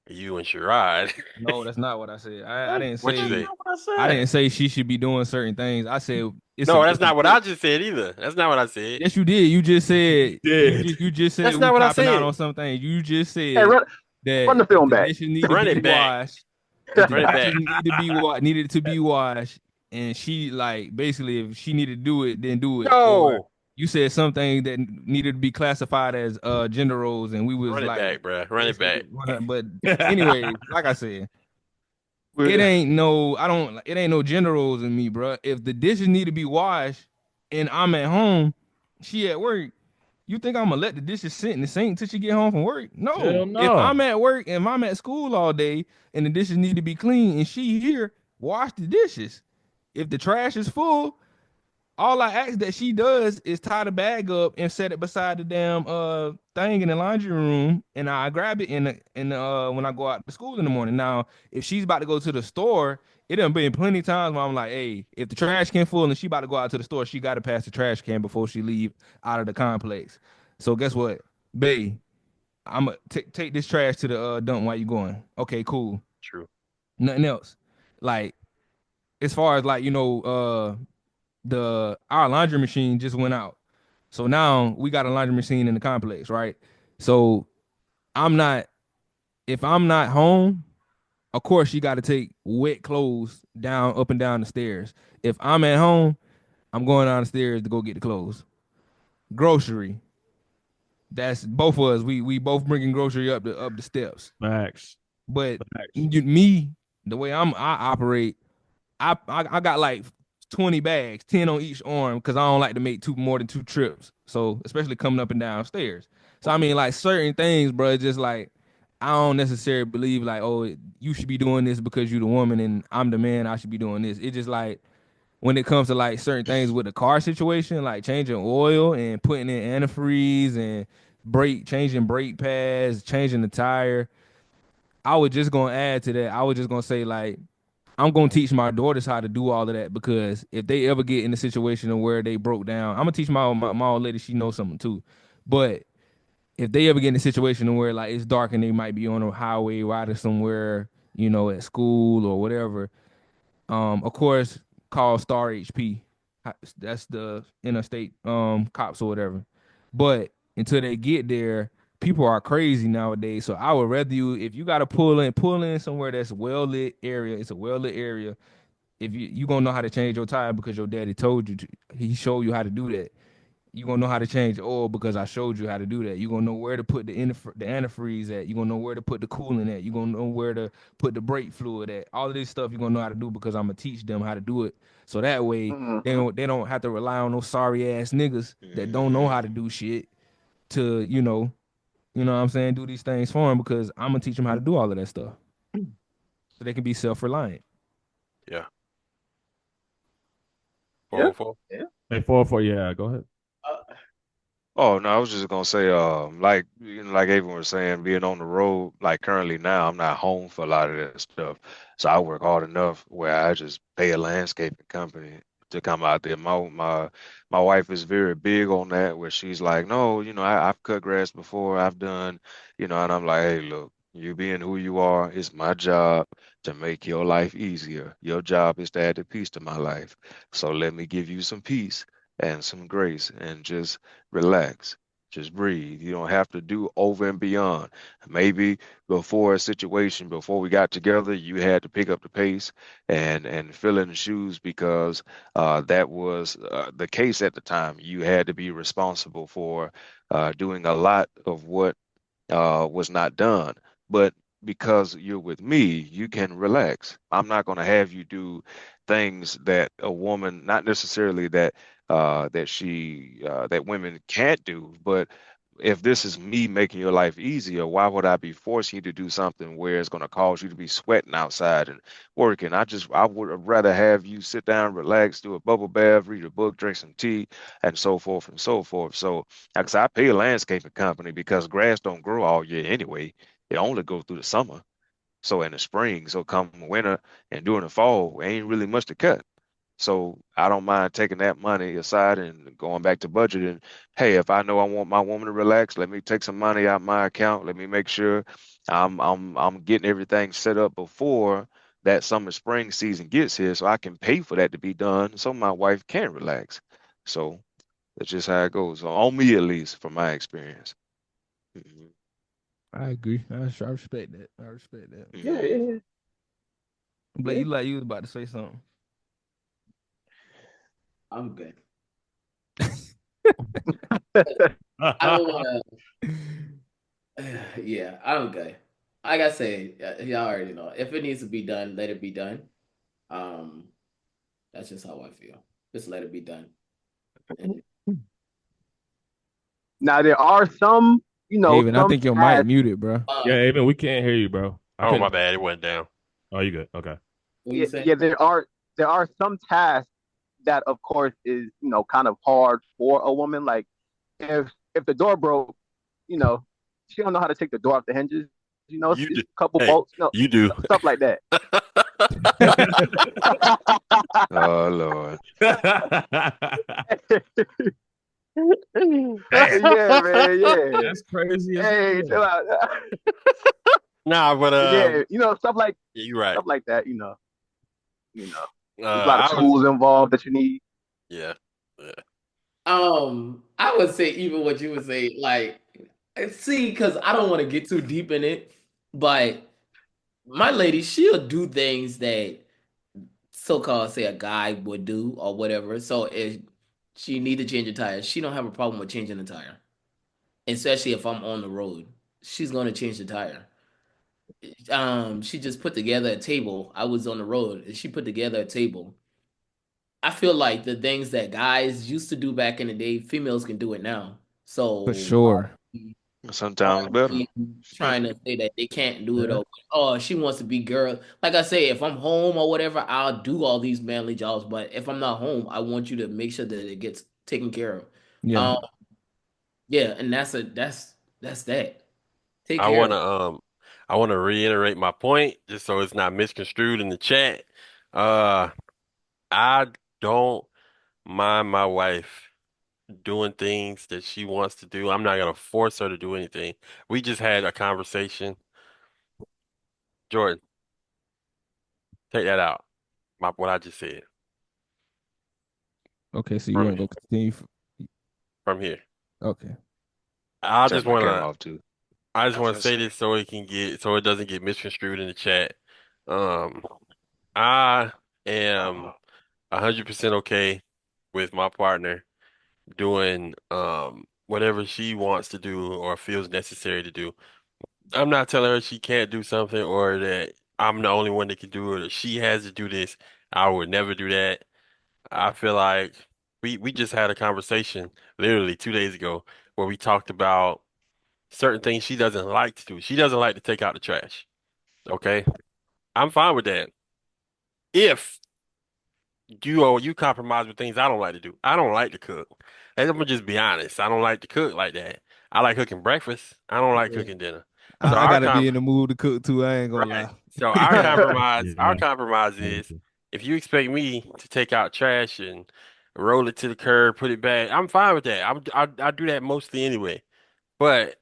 You and Sherrod. No, that's not what I said. I didn't What you That's say say? not what I I said. didn't say she should be doing certain things. I said No, that's it's a not what good. I just said either. That's not what I said. Yes, you did. You just said Did. you just said That's we not what I copping out said. on some things. You just Hey, said run that the if film the back. dishes need to Run be it back. washed, if the Run it dishes back. needed to be washed, and she like basically if she needed to do it, then do it. Or No. you said something that needed to be classified as gender roles, and we was Run it like back, bruh. Run it basically, back. but anyway, like I said. It Well, ain't no, I don't, it ain't no gender roles in me, bro. If the dishes need to be washed and I'm at home, she at work, you think I'm gonna let the dishes sit in the sink till she get home from work? No. Hell If no. I'm at work and I'm at school all day and the dishes need to be clean and she here, wash the dishes. If the trash is full, all I ask that she does is tie the bag up and set it beside the damn thing in the laundry room, and I grab it when I go out to school in the morning. Now, if she's about to go to the store, it done been plenty of times where I'm like, hey, if the trash can full and she about to go out to the store, she got to pass the trash can before she leave out of the complex. So guess what, babe, I'm gonna take this trash to the dump while you going. Okay, cool. True. Nothing else. Like as far as like the our laundry machine just went out. So now we got a laundry machine in the complex, right? So I'm not if I'm not home, of course you got to take wet clothes down up and down the stairs. If I'm at home, I'm going down the stairs to go get the clothes. Grocery. That's both of us. We both bringing grocery up the steps. Max. But Max. me, the way I operate, I got like 20 bags, 10 on each arm, because I don't like to make more than two trips. So especially coming up and downstairs. So I mean, like certain things, bro, just like I don't necessarily believe like, oh, you should be doing this because you're the woman and I'm the man. I should be doing this. It just like when it comes to like certain things with the car situation, like changing oil and putting in antifreeze and changing brake pads, changing the tire. I was just gonna add to that. I was just gonna say like I'm gonna teach my daughters how to do all of that because if they ever get in a situation where they broke down, I'm gonna teach my old lady she knows something too. But if they ever get in a situation where like it's dark and they might be on a highway riding somewhere, at school or whatever, of course call Star HP. That's the interstate cops or whatever. But until they get there, people are crazy nowadays. So I would rather you, if you gotta pull in somewhere that's well lit area. It's a well lit area. If you gonna know how to change your tire because your daddy told you to. He showed you how to do that. You gonna know how to change oil because I showed you how to do that. You gonna know where to put the antifreeze at. You gonna know where to put the coolant at. You gonna know where to put the brake fluid at. All of this stuff you gonna know how to do because I'm gonna teach them how to do it. So that way they don't have to rely on those sorry ass niggas that don't know how to do shit to what I'm saying, do these things for them because I'm gonna teach them how to do all of that stuff so they can be self reliant. Yeah. Yeah. 404. Yeah. Hey, 404, yeah, go ahead. Oh no, I was just gonna say, like like Avon was saying, being on the road, like currently now, I'm not home for a lot of that stuff. So I work hard enough where I just pay a landscaping company to come out there. My wife is very big on that, where she's like, no, I've cut grass before, I've done, and I'm like, hey, look, you being who you are, it's my job to make your life easier. Your job is to add the peace to my life. So let me give you some peace and some grace and just relax. Just breathe. You don't have to do over and beyond. Maybe before a situation, before we got together, you had to pick up the pace and fill in the shoes because that was the case at the time. You had to be responsible for doing a lot of what was not done. But because you're with me, you can relax. I'm not going to have you do things that a woman, not necessarily that women can't do, but if this is me making your life easier, why would I be forcing you to do something where it's going to cause you to be sweating outside and working? I would rather have you sit down, relax, do a bubble bath, read a book, drink some tea, and so forth and so forth. So, like I said, I pay a landscaping company because grass don't grow all year anyway. It only goes through the summer. So in the spring, so come winter and during the fall, ain't really much to cut. So I don't mind taking that money aside and going back to budgeting. Hey, if I know I want my woman to relax, let me take some money out my account. Let me make sure I'm getting everything set up before that summer spring season gets here, so I can pay for that to be done, so my wife can relax. So that's just how it goes. On me, at least, from my experience. Mhm. I agree. I respect that. I respect that. Yeah, Mhm. yeah, But yeah. you was about to say something. I'm good. I I don't want to. Yeah, I'm good. Like I say, y'all already know. If it needs to be done, let it be done. Um, that's just how I feel. Just let it be done. And, Now there are some, Haven, I some think your mic tasks. muted, bro. Yeah, even we can't hear you, bro. I Oh, my couldn't. bad. It went down. Oh, you good? Okay. what you Yeah, say? yeah, there are some tasks that, of course, is kind of hard for a woman. Like if the door broke, you know, she don't know how to take the door off the hinges. You It's do. a couple Hey, bolts, you do. stuff like that. Oh Lord. Man. Yeah, man. Yeah. That's crazy as Hey, hell. chill out. Nah, but Yeah, yeah, you're right. stuff like that. There's a lot of I was, tools involved that you need. yeah, yeah. I would say even what you would say, like, see, because I don't want to get too deep in it, but my lady, she'll do things that so-called say a guy would do or whatever. So if she need to change a tire, she don't have a problem with changing the tire, especially if I'm on the road. She's gonna change the tire. She just put together a table. I was on the road, and she put together a table. I feel like the things that guys used to do back in the day, females can do it now. For So sure. why Sometimes better. are you trying to say that they can't do it? Yeah. Or oh, she wants to be girl. Like I say, if I'm home or whatever, I'll do all these manly jobs. But if I'm not home, I want you to make sure that it gets taken care of. Yeah. Um, yeah, and that's that. Take I care of wanna it. I wanna reiterate my point just so it's not misconstrued in the chat. Uh, I don't mind my wife doing things that she wants to do. I'm not gonna force her to do anything. We just had a conversation. Jordan, take that out. What I just said. Okay, so you from want to go continue? from here. Okay. I Turn just my want camera to off too. I just I was want to gonna say say, this so it doesn't get misconstrued in the chat. Um, I am 100% okay with my partner doing whatever she wants to do or feels necessary to do. I'm not telling her she can't do something or that I'm the only one that can do it or she has to do this. I would never do that. I feel like we just had a conversation literally 2 days ago where we talked about certain things she doesn't like to do. She doesn't like to take out the trash. Okay? I'm fine with that. If you compromise with things I don't like to do. I don't like to cook. And I'm gonna just be honest. I don't like to cook like that. I like cooking breakfast. I don't like Yeah. cooking dinner. So I our gotta be com in the mood to cook too. I ain't gonna right. lie. So our Yeah. compromise is if you expect me to take out trash and roll it to the curb, put it back, I'm fine with that. I do that mostly anyway. But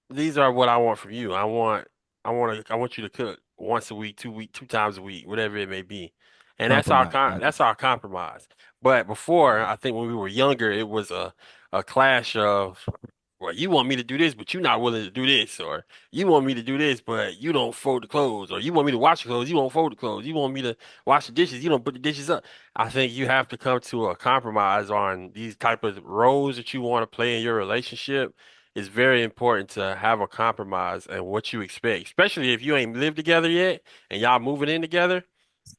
these are what I want from you. I want you to cook once a week, 2 times a week, whatever it may be. And Compromise. that's our compromise. But before, I think when we were younger, it was a clash of, well, you want me to do this, but you're not willing to do this, or you want me to do this, but you don't fold the clothes, or you want me to wash the clothes, you won't fold the clothes, you want me to wash the dishes, you don't put the dishes up. I think you have to come to a compromise on these type of roles that you want to play in your relationship. It's very important to have a compromise and what you expect, especially if you ain't lived together yet and y'all moving in together.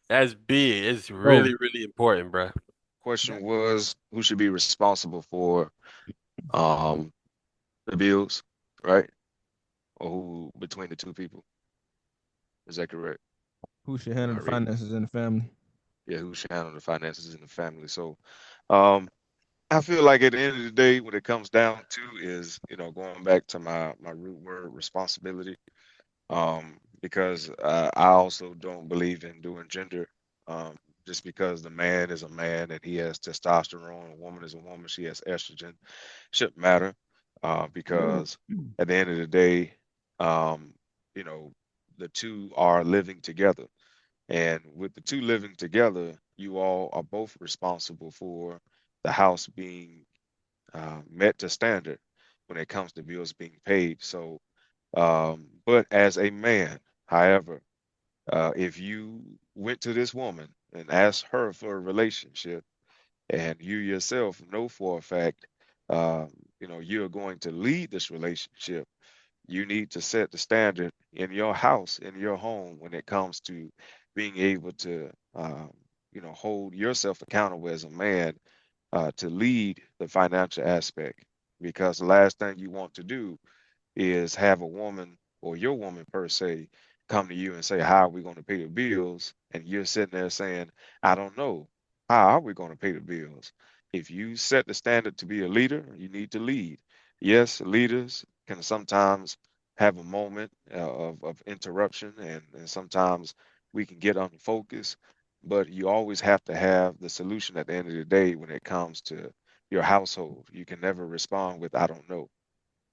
That's big. It's Bro, really, really important, bruh. question was who should be responsible for um the bills, right? Or who between the two people? Is that correct? who should Am handle I the reading? finances in the family? Yeah, who should handle the finances in the family? So, um, I feel like at the end of the day, what it comes down to is, going back to my root word, responsibility. Because I also don't believe in doing gender. Um, just because the man is a man and he has testosterone, a woman is a woman, she has estrogen, shouldn't matter. Because at the end of the day, um, you know, the two are living together. And with the two living together, you all are both responsible for the house being met to standard when it comes to bills being paid. So, but as a man, however, if you went to this woman and asked her for a relationship, and you yourself know for a fact, um, you're going to lead this relationship, you need to set the standard in your house, in your home, when it comes to being able to, hold yourself accountable as a man to lead the financial aspect. Because the last thing you want to do is have a woman or your woman per se come to you and say, how are we going to pay the bills? And you're sitting there saying, I don't know. How are we going to pay the bills? If you set the standard to be a leader, you need to lead. Yes, leaders can sometimes have a moment of interruption, and sometimes we can get unfocused, but you always have to have the solution at the end of the day when it comes to your household. You can never respond with, I don't know.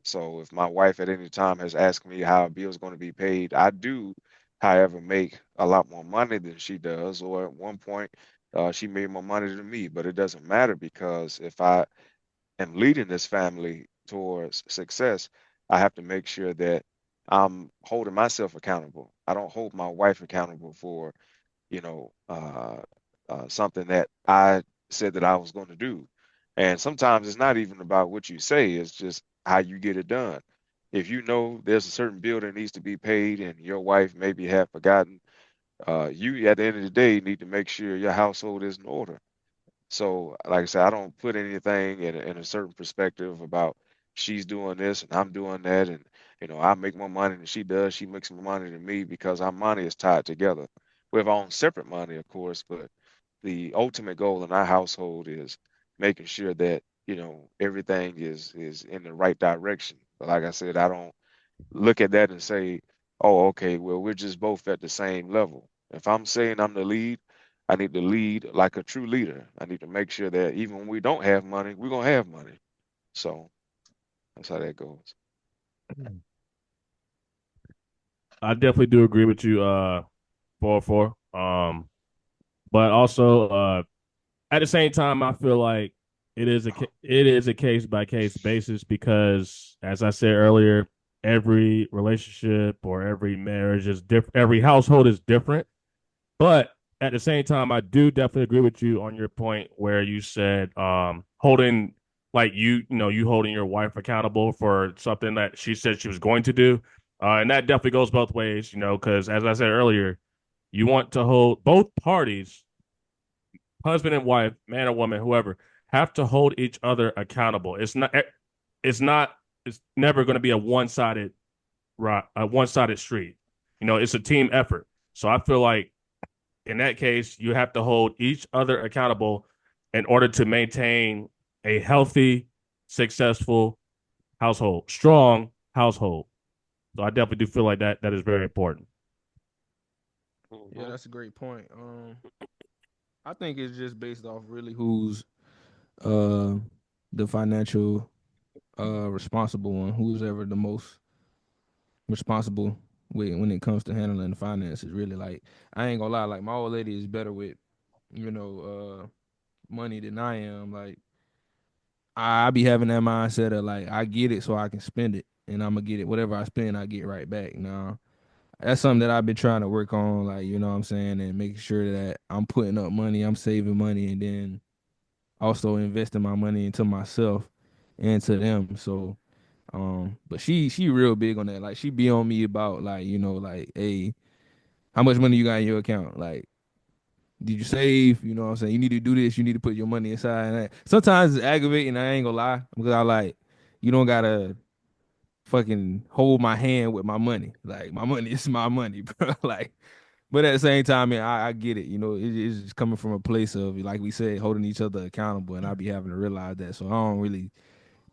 So if my wife at any time has asked me how a bill is going to be paid, I do, however, make a lot more money than she does. Or at one point, she made more money than me. But it doesn't matter because if I am leading this family towards success, I have to make sure that I'm holding myself accountable. I don't hold my wife accountable for, something that I said that I was going to do. And sometimes it's not even about what you say, it's just how you get it done. If you know there's a certain bill that needs to be paid and your wife maybe have forgotten, you at the end of the day need to make sure your household is in order. So, like I said, I don't put anything in a certain perspective about she's doing this and I'm doing that, and I make more money than she does. She makes more money than me because our money is tied together. We have our own separate money, of course, but the ultimate goal in our household is making sure that everything is in the right direction. But like I said, I don't look at that and say, oh, okay, well, we're just both at the same level. If I'm saying I'm the lead, I need to lead like a true leader. I need to make sure that even when we don't have money, we're gonna have money. So that's how that goes. I definitely do agree with you, 4-4. But also, at the same time, I feel like it is a case by case basis because, as I said earlier, every relationship or every marriage is different. Every household is different. But at the same time, I do definitely agree with you on your point where you said holding like you holding your wife accountable for something that she said she was going to do. And that definitely goes both ways, because as I said earlier, you want to hold both parties, husband and wife, man or woman, whoever, have to hold each other accountable. It's never going to be a one-sided street. It's a team effort. So I feel like in that case, you have to hold each other accountable in order to maintain a healthy, successful household, strong household. So I definitely do feel like that is very important. Yeah, that's a great point. I think it's just based off really who's uh the financial responsible one, who's ever the most responsible when it comes to handling the finances. Really, like I ain't gonna lie, like my old lady is better with money than I am. Like I be having that mindset of like I get it so I can spend it, and I'm gonna get it whatever I spend, I get right back. Now that's something that I've been trying to work on, like you know what I'm saying, and making sure that I'm putting up money, I'm saving money, and then also investing my money into myself and to them. So, but she real big on that. Like she be on me about like like hey, how much money you got in your account? Like did you save? You know what I'm saying? You need to do this. You need to put your money inside. And that. Sometimes it's aggravating. I ain't gonna lie because I like you don't gotta fucking hold my hand with my money. Like my money is my money, bro. Like, but at the same time, man, I get it. It's just coming from a place of like we said, holding each other accountable, and I be having to realize that. So I don't really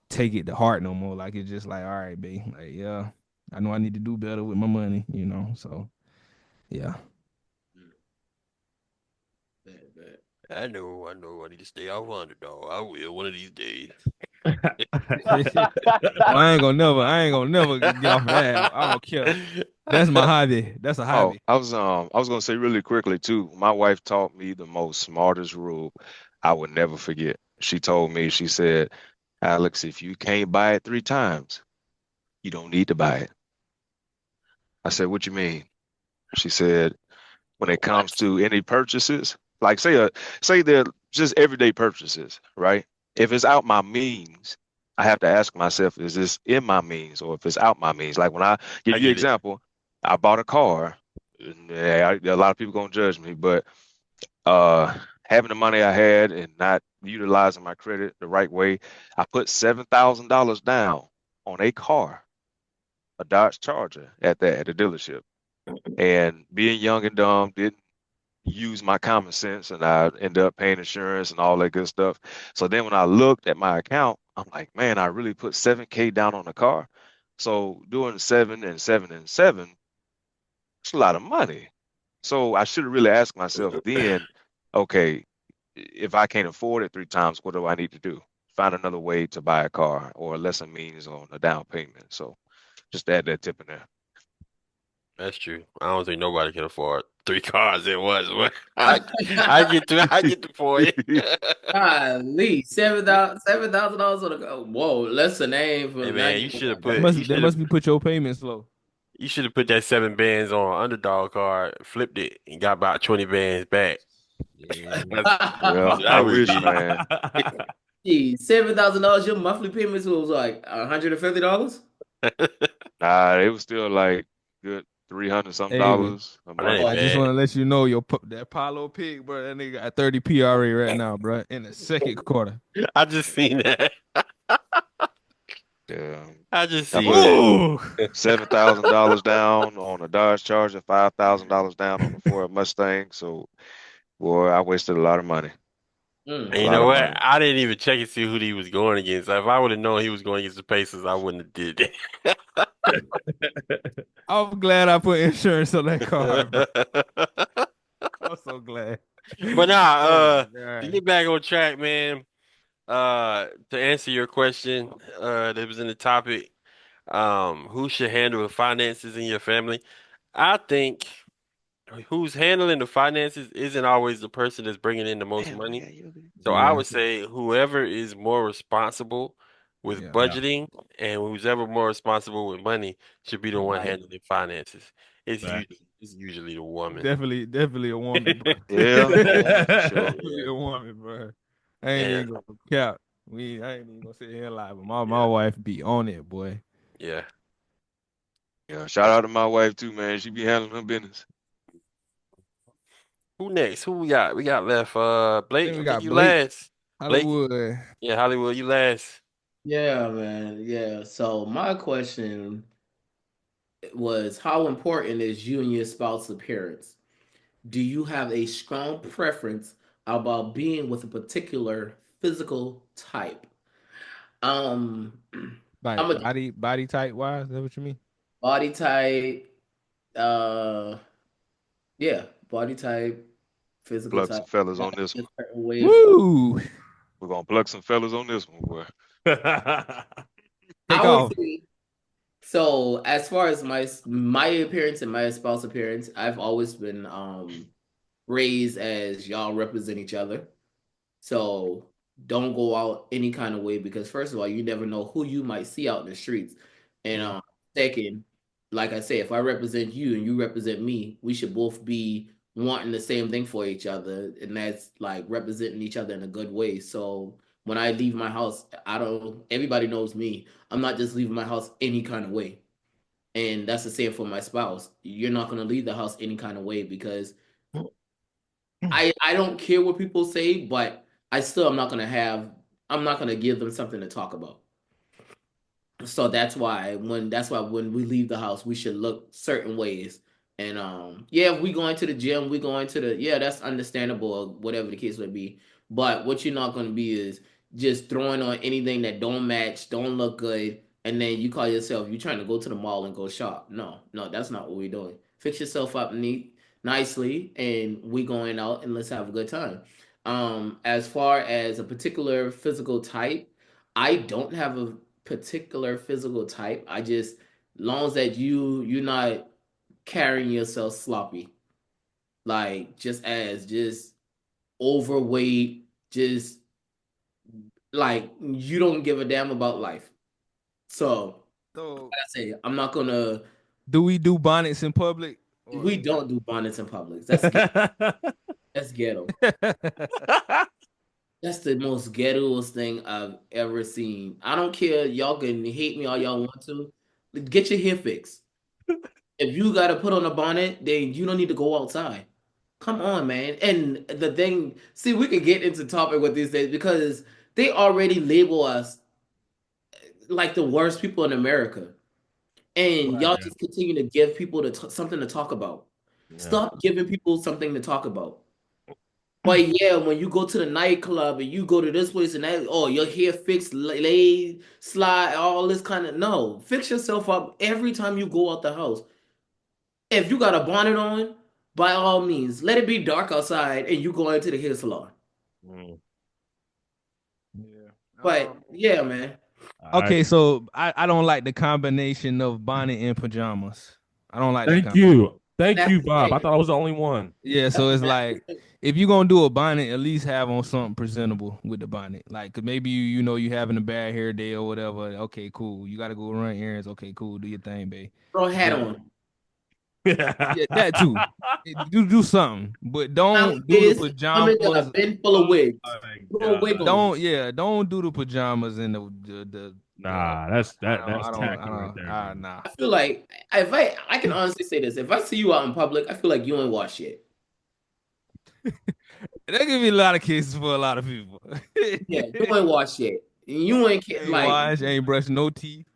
take it to heart no more. Like it's just like, all right, babe. Like yeah, I know I need to do better with my money. So yeah. Bet, bet. I know. I need to stay off underdog. I will one of these days. Well, I ain't gonna never get off of that. I don't care. That's my hobby. That's a Oh, hobby. I was gonna say really quickly too. My wife taught me the most smartest rule I would never forget. She told me, she said, Alex, if you can't buy it 3 times, you don't need to buy it. I said, what you mean? She said, when it What? comes to any purchases, like say they're just everyday purchases, right? If it's out my means, I have to ask myself, is this in my means or if it's out my means? Like when I give I you an get it. example, I bought a car. Yeah, a lot of people gonna judge me, but uh having the money I had and not utilizing my credit the right way, I put $7,000 down on a car, a Dodge Charger at a dealership. And being young and dumb, didn't use my common sense and I end up paying insurance and all that good stuff. So then when I looked at my account, I'm like, man, I really put 7K down on the car. So doing 7 and 7 and 7, it's a lot of money. So I should have really asked myself then, okay, if I can't afford it 3 times, what do I need to do? Find another way to buy a car or a lesser means on a down payment. So just add that tip in there. That's true. I don't think nobody can afford 3 cars at once. But I get the point. Golly, $7,000 on a go. Whoa, less than name for Hey not man, you getting should have that They put back. you must they should have must be put your payments low. you should have put that 7 bands on underdog card, flipped it, and got about 20 bands back. Yeah. Yeah, That's what I I would wish, do. man. Gee, $7,000. Your monthly payments was like $150. Nah, it was still like good 300 something Hey, but dollars a Oh, that month. ain't I just bad. want to let you know that Paulo Pig, bro. That nigga got 30 PRA right now, bro. In the second quarter. I just seen that. Yeah, I just I seen put that. Ooh. $7,000 down on a Dodge Charger, $5,000 down on the Ford Mustang. So, boy, I wasted a lot of money. A And you lot know of what? money. I didn't even check and see who he was going against. If I would have known he was going against the Pacers, I wouldn't have did I'm glad I put insurance on that car, bro. that. I'm so glad. But nah, Oh my to god. get back on track, man, to answer your question, that was in the topic, who should handle the finances in your family? I think who's handling the finances isn't always the person that's bringing in the most Damn, money. yeah, you- So I Yeah. would say whoever is more responsible with Yeah. budgeting and who's ever more responsible with money should be the one Right. handling finances. Facts. It's usually the woman. Definitely a woman, bro. Yeah, for sure. Definitely a woman, bro. I ain't And even gonna cap. I ain't even gonna sit here and lie, but my wife be on it, boy. yeah. Yeah, shout out to my wife too, man. She be handling her business. Who next? Who we got? We got left. Blake. Then we I think got you Blake last. Blake. Hollywood. Yeah, Hollywood. You last. Yeah, man. Yeah. So my question was, how important is you and your spouse's appearance? Do you have a strong preference about being with a particular physical type? Um, Like I'm a body type wise, is that what you mean? body type. Uh, yeah, body type, physical Pluck type. some fellas on this one. Certain ways. Woo! We're gonna pluck some fellas on this one, boy. Take I off. would say, so as far as my appearance and my spouse appearance, I've always been raised as y'all represent each other. So don't go out any kind of way because first of all, you never know who you might see out in the streets. And second, like I say, if I represent you and you represent me, we should both be wanting the same thing for each other, and that's like representing each other in a good way. So when I leave my house, I don't. Everybody knows me. I'm not just leaving my house any kind of way, and that's the same for my spouse. You're not gonna leave the house any kind of way because I don't care what people say, but I still I'm not gonna give them something to talk about. So that's why when we leave the house, we should look certain ways. And yeah, if we going to the gym, we going to the yeah, that's understandable or whatever the case would be. But what you're not gonna be is just throwing on anything that don't match, don't look good, and then you call yourself you trying to go to the mall and go shop. No, no, that's not what we're doing. Fix yourself up neat, nicely, and we going out and let's have a good time. As far as a particular physical type, I don't have a particular physical type. I just long as that you're not carrying yourself sloppy, like just overweight, just like you don't give a damn about life. So So like I say, I'm not gonna. do we do bonnets in public? We don't do bonnets in public. That's ghetto. That's the most ghettoest thing I've ever seen. I don't care. Y'all can hate me all y'all want to. Get your hair fixed. If you got to put on a bonnet, then you don't need to go outside. Come on, man. And the thing, see, we could get into topic with these days because they already label us like the worst people in America. And y'all just continue to give people something to talk about. Stop giving people something to talk about. But yeah, when you go to the nightclub and you go to this place and that, oh, your hair fixed, laid, slide, all this kind of no. Fix yourself up every time you go out the house. If you got a bonnet on, by all means, let it be dark outside and you go into the hair salon. Yeah. But yeah, man. Okay, so I don't like the combination of bonnet and pajamas. I don't like that. Thank you. Thank That's you, the Bob. thing. I thought I was the only one. Yeah, so it's like if you're gonna do a bonnet, at least have on something presentable with the bonnet. Like 'cause maybe you know you having a bad hair day or whatever. Okay, cool. You gotta go run errands. Okay, cool. Do your thing, babe. Throw a hat on. Yeah, that too. Do something, but don't do Kids, the women got a pajamas. bin full of wigs. Oh, Throw a wig on. Don't do the pajamas and the. Nah, that's tacky right Nah. I feel like if I can honestly say this, if I see you out in public, I feel like you ain't wash shit. That give me a lot of cases for a lot of people. Yeah, you ain't wash shit. You ain't like wash, ain't brush no teeth.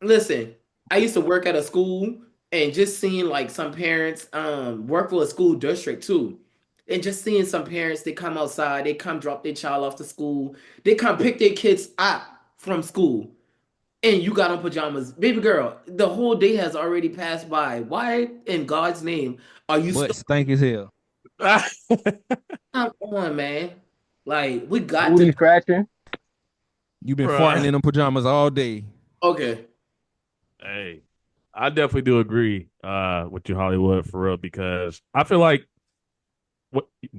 Listen, I used to work at a school and just seeing like some parents work for a school district too. And just seeing some parents, they come outside, they come drop their child off to school, they come pick their kids up from school, and you got on pajamas. Baby girl, the whole day has already passed by. Why in God's name are you But stank as hell. come on, man? Like we got Booty to scratching. You been farting in them pajamas all day. okay. Hey, I definitely do agree with you, Hollywood, for real, because I feel like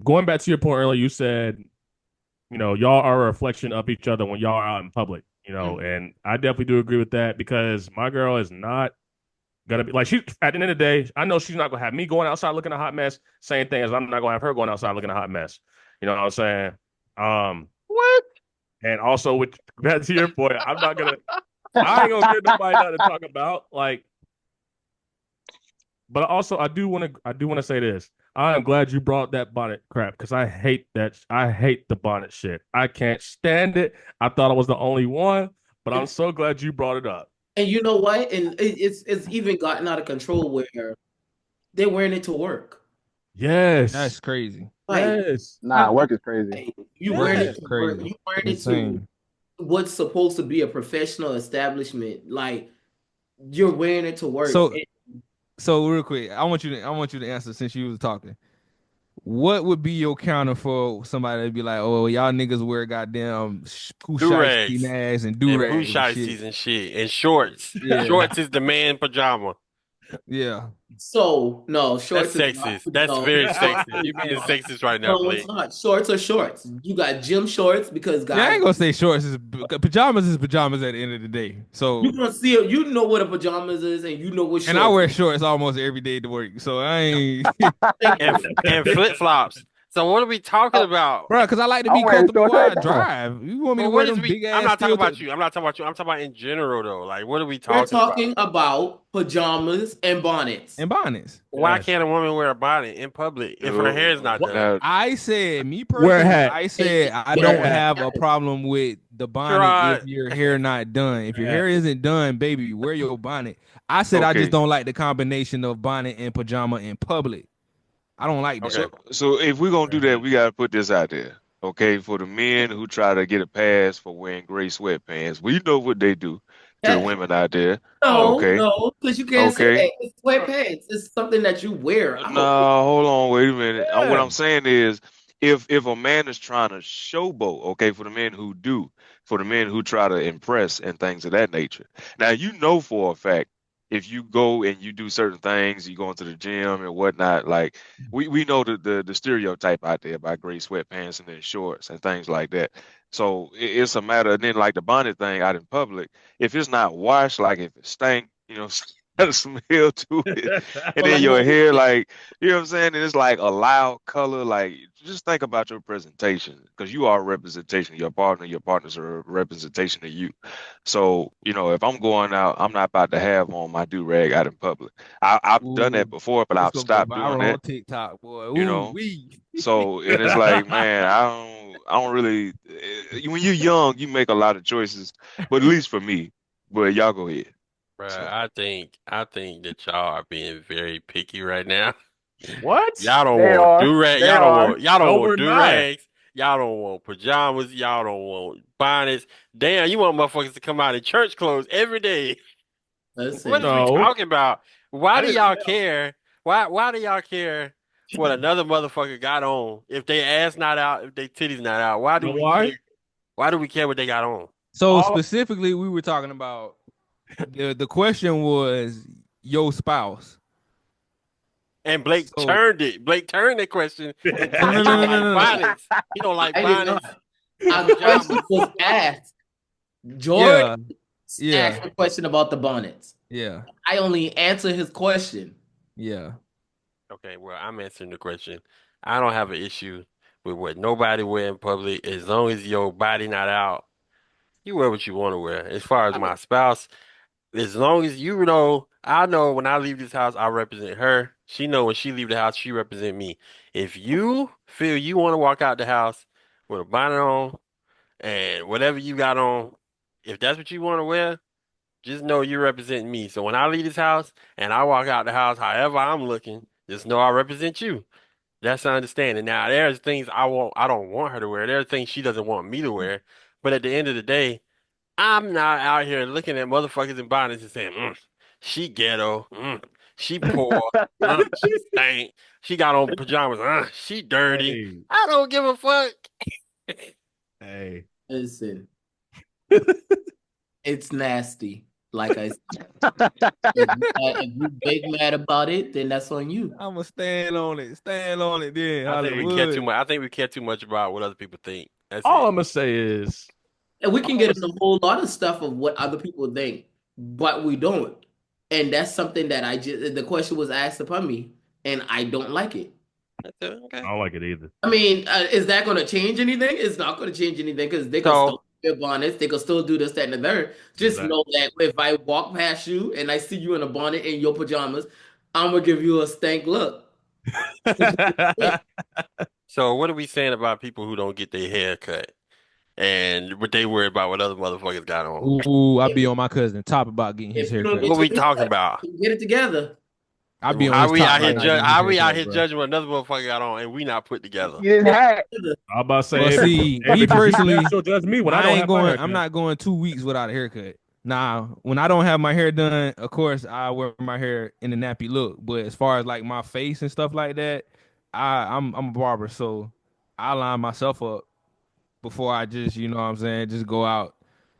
going back to your point earlier, you said, y'all are a reflection of each other when y'all are out in public, and I definitely do agree with that because my girl is not gonna be like she at the end of the day, I know she's not gonna have me going outside looking a hot mess. Same thing as I'm not gonna have her going outside looking a hot mess. You know what I'm saying? What? And also with back to your point, I ain't gonna give nobody nothing to talk about. Like, but also I do wanna say this. I am glad you brought that bonnet crap because I hate that. I hate the bonnet shit. I can't stand it. I thought I was the only one, but I'm so glad you brought it up. And you know what? And it's even gotten out of control where they're wearing it to work. Yes. That's crazy. Like, Yes. Nah, work is crazy. hey, you Work wearing is it to work. crazy. You wearing it to Insane. what's supposed to be a professional establishment. Like, you're wearing it to work. So, And so real quick, I want you to answer since you was talking. What would be your counter for somebody to be like, oh, y'all niggas wear goddamn Do-rags. mags and And do-rags and shiesties and shit. And shorts. Yeah. Shorts is the man pajama. Yeah. so no, shorts That's is not. sexist. That's No, very sexist. You're being sexist right now, no, Blake. it's not. Shorts are shorts. You got gym shorts because Yeah, I guys, ain't gonna say shorts is pajamas is pajamas at the end of the day. So you're gonna see it. You know what a pajamas is, and you know what shorts. and I wear shorts almost every day to work. So I ain't And flip-flops. So what are we talking about? bro, because I like to I'm be wearing comfortable shorts while I right now. drive. You want me to Well, wear what is them we? big ass I'm not talking steel about you. I'm not talking about you. I'm talking about in general though. Like, what are we We're talking about? talking about pajamas and bonnets. and bonnets. Why Yes. can't a woman wear a bonnet in public if her hair is not done? Now, I said, me Wear a personally, hat. I said I Wear a don't hat. have a problem with the bonnet Gerard. if your hair not done. If your Yeah. hair isn't done, baby, wear your bonnet. I said I Okay. just don't like the combination of bonnet and pajama in public. I don't like that. Okay. so if we're gonna do that, we gotta put this out there. Okay, for the men who try to get a pass for wearing gray sweatpants, we know what they do to the women out there. No, Okay. no, because you can't say Okay. that. It's sweatpants. It's something that you wear. No, hold on, wait a minute. What Yeah. I'm saying is, if a man is trying to showboat, okay, for the men who do, for the men who try to impress and things of that nature. Now you know for a fact if you go and you do certain things, you go into the gym and whatnot, like we know the stereotype out there about gray sweatpants and then shorts and things like that. So it's a matter of then like the bonnet thing out in public. If it's not washed, like if it stank, got a smell to it. And then your hair, like, you know what I'm saying? And it's like a loud color. Like, just think about your presentation because you are a representation of your partners are a representation of you. So, if I'm going out, I'm not about to have on my do-rag out in public. I've done that Ooh, before, but it's I've gonna go stopped doing viral that, on TikTok, boy. you Ooh, know. wee. So, and it's like, man, I don't really, when you're young, you make a lot of choices, but at least for me, but y'all go ahead. Bruh, So. I think that y'all are being very picky right now. What? Y'all don't They want are. do-rag. They Y'all don't are. want y'all don't No, want we're not. do-rags. Y'all don't want pajamas. Y'all don't want bonnets. Damn, you want motherfuckers to come out in church clothes every day. Listen, What is we No. talking about? Why I do didn't y'all say care? Why do y'all care what another motherfucker got on? If they ass not out, if they titties not out, why do You know we why? care? Why do we care what they got on? So All- specifically, we were talking about the question was your spouse. And Blake So turned it. Blake turned the question and no, said no, he no, don't no, like no, no. bonnets. He don't like I did bonnets. not. A question was asked. George Yeah, asked a question about the bonnets. yeah, I only answered his question. yeah. Okay, well, I'm answering the question. I don't have an issue with what nobody wear in public as long as your body not out. You wear what you want to wear. As far as my spouse, as long as I know when I leave this house, I represent her. She know when she leave the house, she represent me. If you feel you want to walk out the house with a bonnet on and whatever you got on, if that's what you want to wear, just know you represent me. So when I leave this house and I walk out the house, however I'm looking, just know I represent you. That's the understanding. Now, there's things I don't want her to wear. There are things she doesn't want me to wear. But at the end of the day, I'm not out here looking at motherfuckers in bonnets and saying, she ghetto, she poor, she stank, she got on pajamas, she dirty. Hey, I don't give a fuck. hey. Listen, it's nasty. Like I said, if you big mad about it, then that's on you. I'ma stand on it. Stand on it then, I think we care too Hollywood. much. I think we care too much about what other people think. That's All it. I'm gonna say is, And we can all I'm get gonna into a whole lot of stuff of what other people think, but we don't. And that's something that the question was asked upon me, and I don't like it. That's it. Okay. I don't like it either. I mean, is that going to change anything? It's not going to change anything because they can So still wear bonnets, they can still do this, that, and the third. Just Exactly. know that if I walk past you and I see you in a bonnet in your pajamas, I'm gonna give you a stank look. so what are we saying about people who don't get their hair cut and what they worry about what other motherfuckers got on? Ooh, I be on my cousin top about getting his If you don't haircut. get What your we hair talking cut, about? get it together. I be on How his we top out here about not getting his how we out haircut, here bro. judging what another motherfucker got on and we not put together? You didn't have. I'm about to say, Well, if see, if me it's you, personally, she'll judge me when I I don't ain't have my going. haircut. I'm not going 2 weeks without a haircut. Now, when I don't have my hair done, of course I wear my hair in the nappy look. But as far as like my face and stuff like that, I'm a barber, so I line myself up before I just, you know what I'm saying, just go out,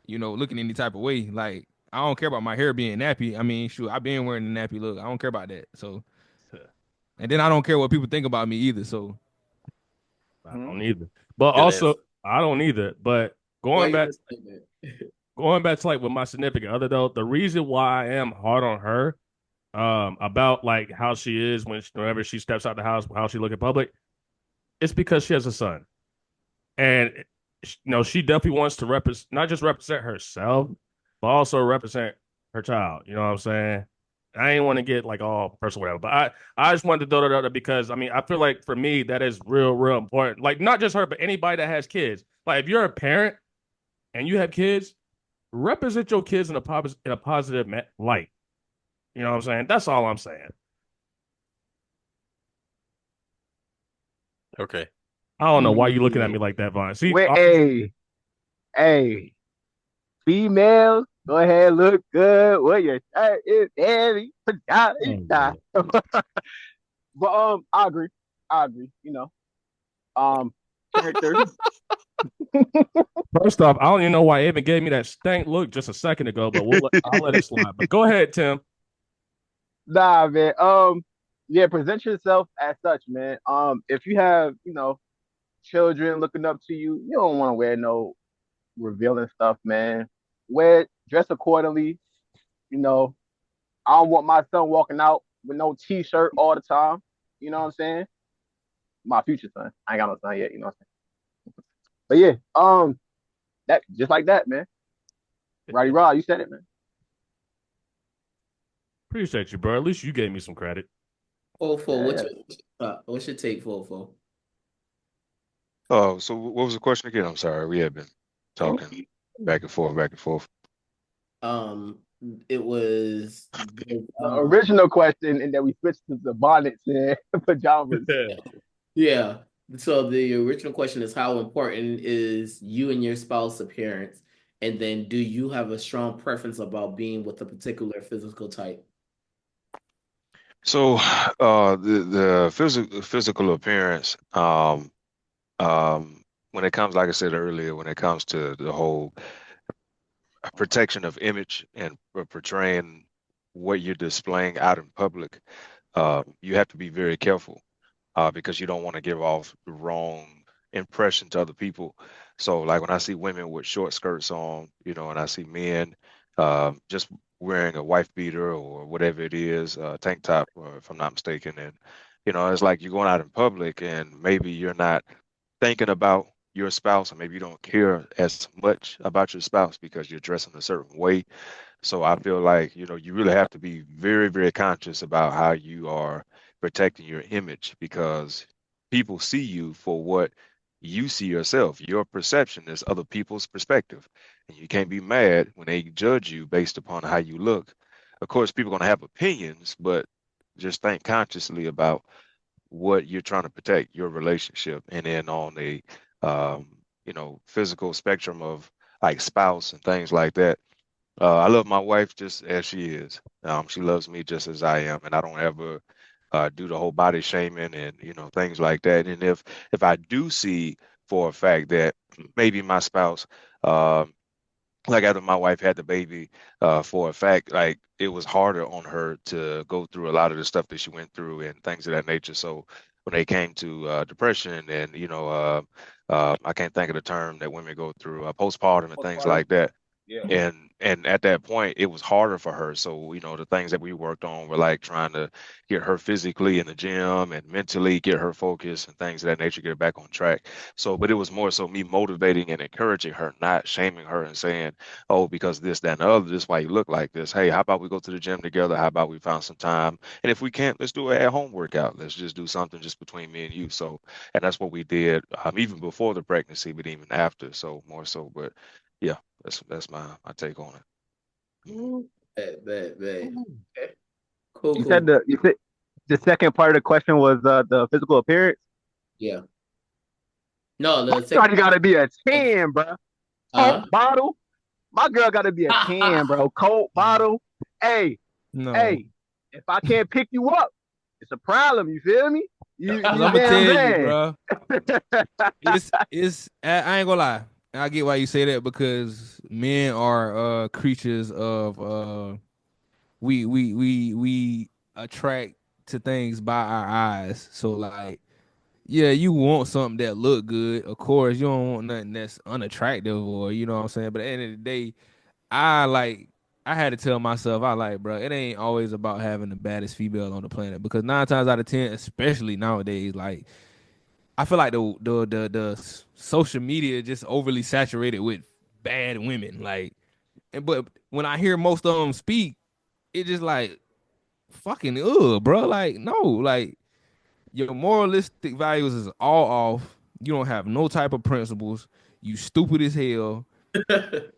looking any type of way. Like I don't care about my hair being nappy. I mean, shoot, I've been wearing the nappy look. I don't care about that. So, and then I don't care what people think about me either. So, I don't either. But Good also, answer. I don't either. But Why going you back, just like that? going back to like with my significant other though, the reason why I am hard on her, about like how she is whenever she steps out the house, how she look in public, it's because she has a son, and she definitely wants to represent, not just represent herself, but also represent her child. You know what I'm saying? I ain't want to get like all personal, whatever, but I just wanted to throw that out there because I mean I feel like for me that is real important. Like not just her, but anybody that has kids. Like if you're a parent and you have kids, represent your kids in a positive light. You know what I'm saying? That's all I'm saying. Okay. I don't know why you looking at me like that, Vaughn. See, Wait, hey, females, go ahead, look good. What your shirt is heavy. Nah. But I agree. Character. first off, I don't even know why Evan gave me that stank look just a second ago, but I'll let it slide. But go ahead, Tim. Nah, man. Yeah, present yourself as such, man. If you have, children looking up to you, you don't want to wear no revealing stuff, man. Dress accordingly. You know, I don't want my son walking out with no t-shirt all the time. You know what I'm saying? My future son. I ain't got no son yet, you know what I'm saying? But yeah, that just like that, man. Roddy Rod, you said it, man. Appreciate you, bro. At least you gave me some credit. What's your take, Fofo? Oh, so what was the question again? I'm sorry. We have been talking back and forth, back and forth. It was Original question, and then we switched to the bonnets and pajamas. yeah. So the original question is how important is you and your spouse appearance? And then do you have a strong preference about being with a particular physical type? So, the physical appearance, when it comes, like I said earlier, when it comes to the whole protection of image and portraying what you're displaying out in public, you have to be very careful, because you don't want to give off the wrong impression to other people. So, like when I see women with short skirts on, and I see men just wearing a wife beater or whatever it is, tank top, or if I'm not mistaken, and it's like you're going out in public and maybe you're not thinking about your spouse, or maybe you don't care as much about your spouse because you're dressing a certain way. So I feel like, you really have to be very, very conscious about how you are protecting your image, because people see you for what you see yourself. Your perception is other people's perspective. And you can't be mad when they judge you based upon how you look. Of course, people are going to have opinions, but just think consciously about what you're trying to protect, your relationship. And then on a physical spectrum of like spouse and things like that, I love my wife just as she is. She loves me just as I am, and I don't ever do the whole body shaming and things like that. And if I do see for a fact that maybe my spouse like after my wife had the baby, for a fact, like it was harder on her to go through a lot of the stuff that she went through and things of that nature. So when they came to depression and I can't think of the term that women go through, postpartum and things Postpartum. like that. Yeah. And at that point, it was harder for her. So, the things that we worked on were like trying to get her physically in the gym and mentally get her focused and things of that nature, get her back on track. So, but it was more so me motivating and encouraging her, not shaming her and saying, oh, because this, that, and the other, this is why you look like this. Hey, how about we go to the gym together? How about we find some time? And if we can't, let's do an at-home workout. Let's just do something just between me and you. So, and that's what we did, even before the pregnancy, but even after. So more so, but yeah, that's my take on it. Bet. Okay. Cool. You said the second part of the question was the physical appearance. Yeah. No, My girl gotta be a 10, bro. Coke bottle. My girl gotta be a 10, bro. Coke bottle. Hey, No. hey, if I can't pick you up, it's a problem. You feel me? You I'm gonna tell you, bro. It's I ain't gonna lie. I get why you say that because men are creatures of we attract to things by our eyes. So like, yeah, you want something that look good. Of course, you don't want nothing that's unattractive or you know what I'm saying. But at the end of the day, I had to tell myself, bro, it ain't always about having the baddest female on the planet because 9 times out of 10, especially nowadays, like I feel like the social media just overly saturated with bad women. Like, but when I hear most of them speak, it just like fucking bro. Like, no, like your moralistic values is all off. You don't have no type of principles. You stupid as hell.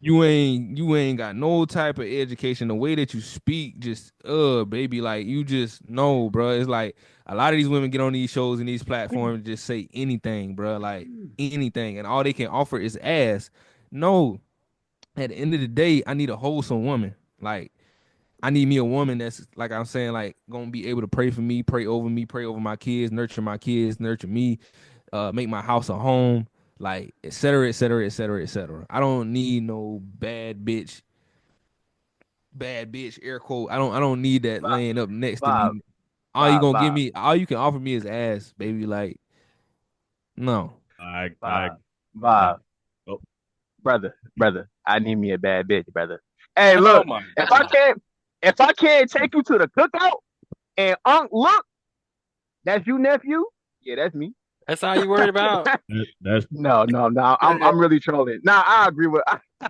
You ain't got no type of education. The way that you speak, just baby, like you just no, bro. It's like a lot of these women get on these shows and these platforms and just say anything, bro, like anything, and all they can offer is ass. No, at the end of the day, I need a wholesome woman. Like I need me a woman that's like I'm saying, like gonna be able to pray for me, pray over my kids, nurture me, make my house a home, like et cetera, et cetera, et cetera, et cetera. I don't need no bad bitch, air quote. I don't need that laying up next to me. All you gonna give me, all you can offer me is ass, baby. Like, no. Bob. Oh. Brother, I need me a bad bitch, brother. Hey, look, if I can't take you to the cookout and look, that's you, nephew. Yeah, that's me. That's all you worried about? No. I'm really trolling. Nah, I agree with you,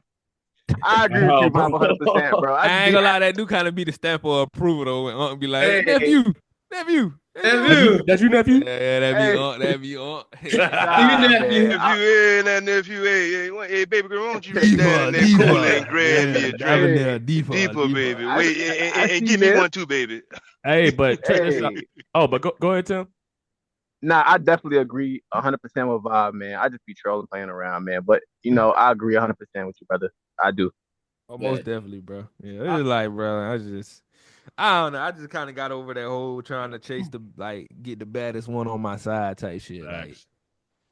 Bob, 100%, bro. I ain't gonna lie, that do kind of be the stamp of approval though. When Unc be like, nephew. That's you, nephew. Yeah, that be Unc. Nephew, hey, baby girl, why don't you reach down in that corner and grab me a drink? Deeper, baby. Wait, and give me one too, baby. Hey, but check this out. Oh, but go ahead, Tim. Nah, I definitely agree 100% with Bob, man. I just be trolling, playing around, man. But I agree 100% with you, brother. I do. Oh, most definitely, bro. Yeah, it's like, bro, I don't know. I just kind of got over that whole trying to chase get the baddest one on my side type shit.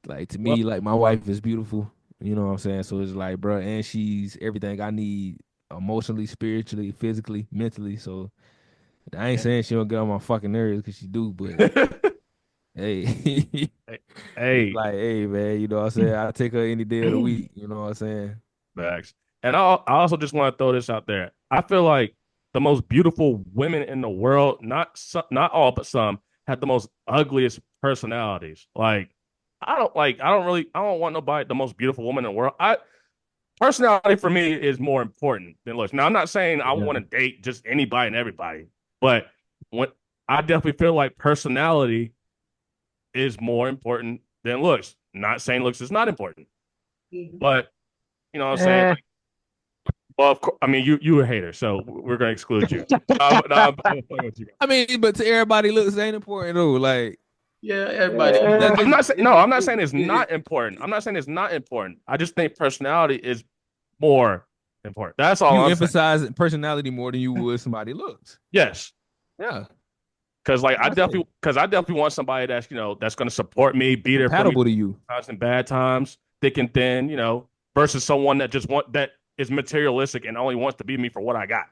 Like to me, like my wife is beautiful. You know what I'm saying? So it's like, bro, and she's everything I need emotionally, spiritually, physically, mentally. So I ain't saying she don't get on my fucking nerves because she do, but hey, like, hey, man, you know what I'm saying? I take her any day of the week. You know what I'm saying? Facts. And I also just want to throw this out there. I feel like the most beautiful women in the world, not all, but some, have the most ugliest personalities. Like, I don't want nobody, the most beautiful woman in the world. Personality for me is more important than looks. Now, I'm not saying I want to date just anybody and everybody, but I definitely feel like personality is more important than looks. Not saying looks is not important, but you know what I'm saying? Well, of course, I mean, you a hater, so we're gonna exclude you. I mean, but to everybody, looks ain't important though. Like, yeah, everybody. I'm not saying it's not important. I'm not saying it's not important. I just think personality is more important. That's all. You emphasize personality more than you would somebody looks. Yes. Yeah. Because I definitely want somebody that's that's gonna support me, be there compatible for me to you, times and bad times, thick and thin, versus someone that just is materialistic and only wants to be me for what I got.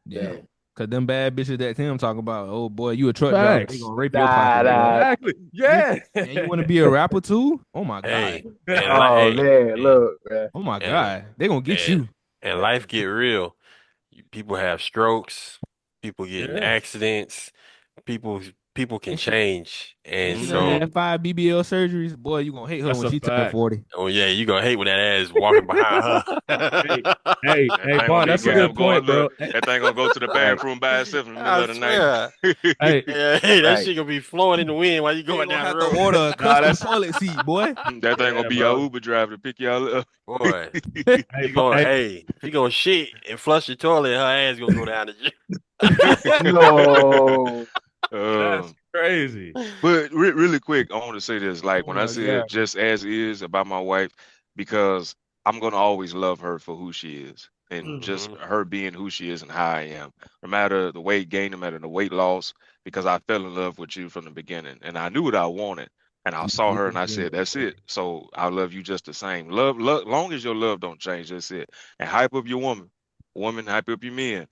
Yeah. Cause them bad bitches that Tim talking about, oh boy, you a truck driver, they Facts. gonna rape your pocket. Nah. Exactly. Yeah. And you want to be a rapper too? Oh my god. Hey, Oh man, look, man. Oh my and- god. They gonna get and- you. and life get real. People have strokes, people get in Yeah. accidents, people can And she- change. And She so, done had 5 BBL surgeries. Boy, you gonna hate her That's when a she turn fact. 40. oh yeah, you gonna hate when that ass walking behind her. Hey, That hey, thing Vaughn, gonna that's be a going- good point, bro. look, that thing gonna go to the bathroom by itself in the middle I of the night. swear. Hey, Hey, that Right. shit gonna be flowing in the wind while you You going gonna down have the to road. order a Nah, custom that's- toilet seat, boy. That thing Yeah, gonna be bro. our Uber driver to pick y'all up. Boy, hey, she gonna shit and flush the toilet, and her ass gonna go down the drain. No. that's crazy. But really quick, I want to say this. Like when Oh I my said God. just as is about my wife, because I'm gonna always love her for who she is and just her being who she is and how I am. No matter the weight gain, no matter the weight loss, because I fell in love with you from the beginning and I knew what I wanted. And I saw her and I said, that's it. So I love you just the same. Love, long as your love don't change, that's it. And hype up your woman, hype up your men.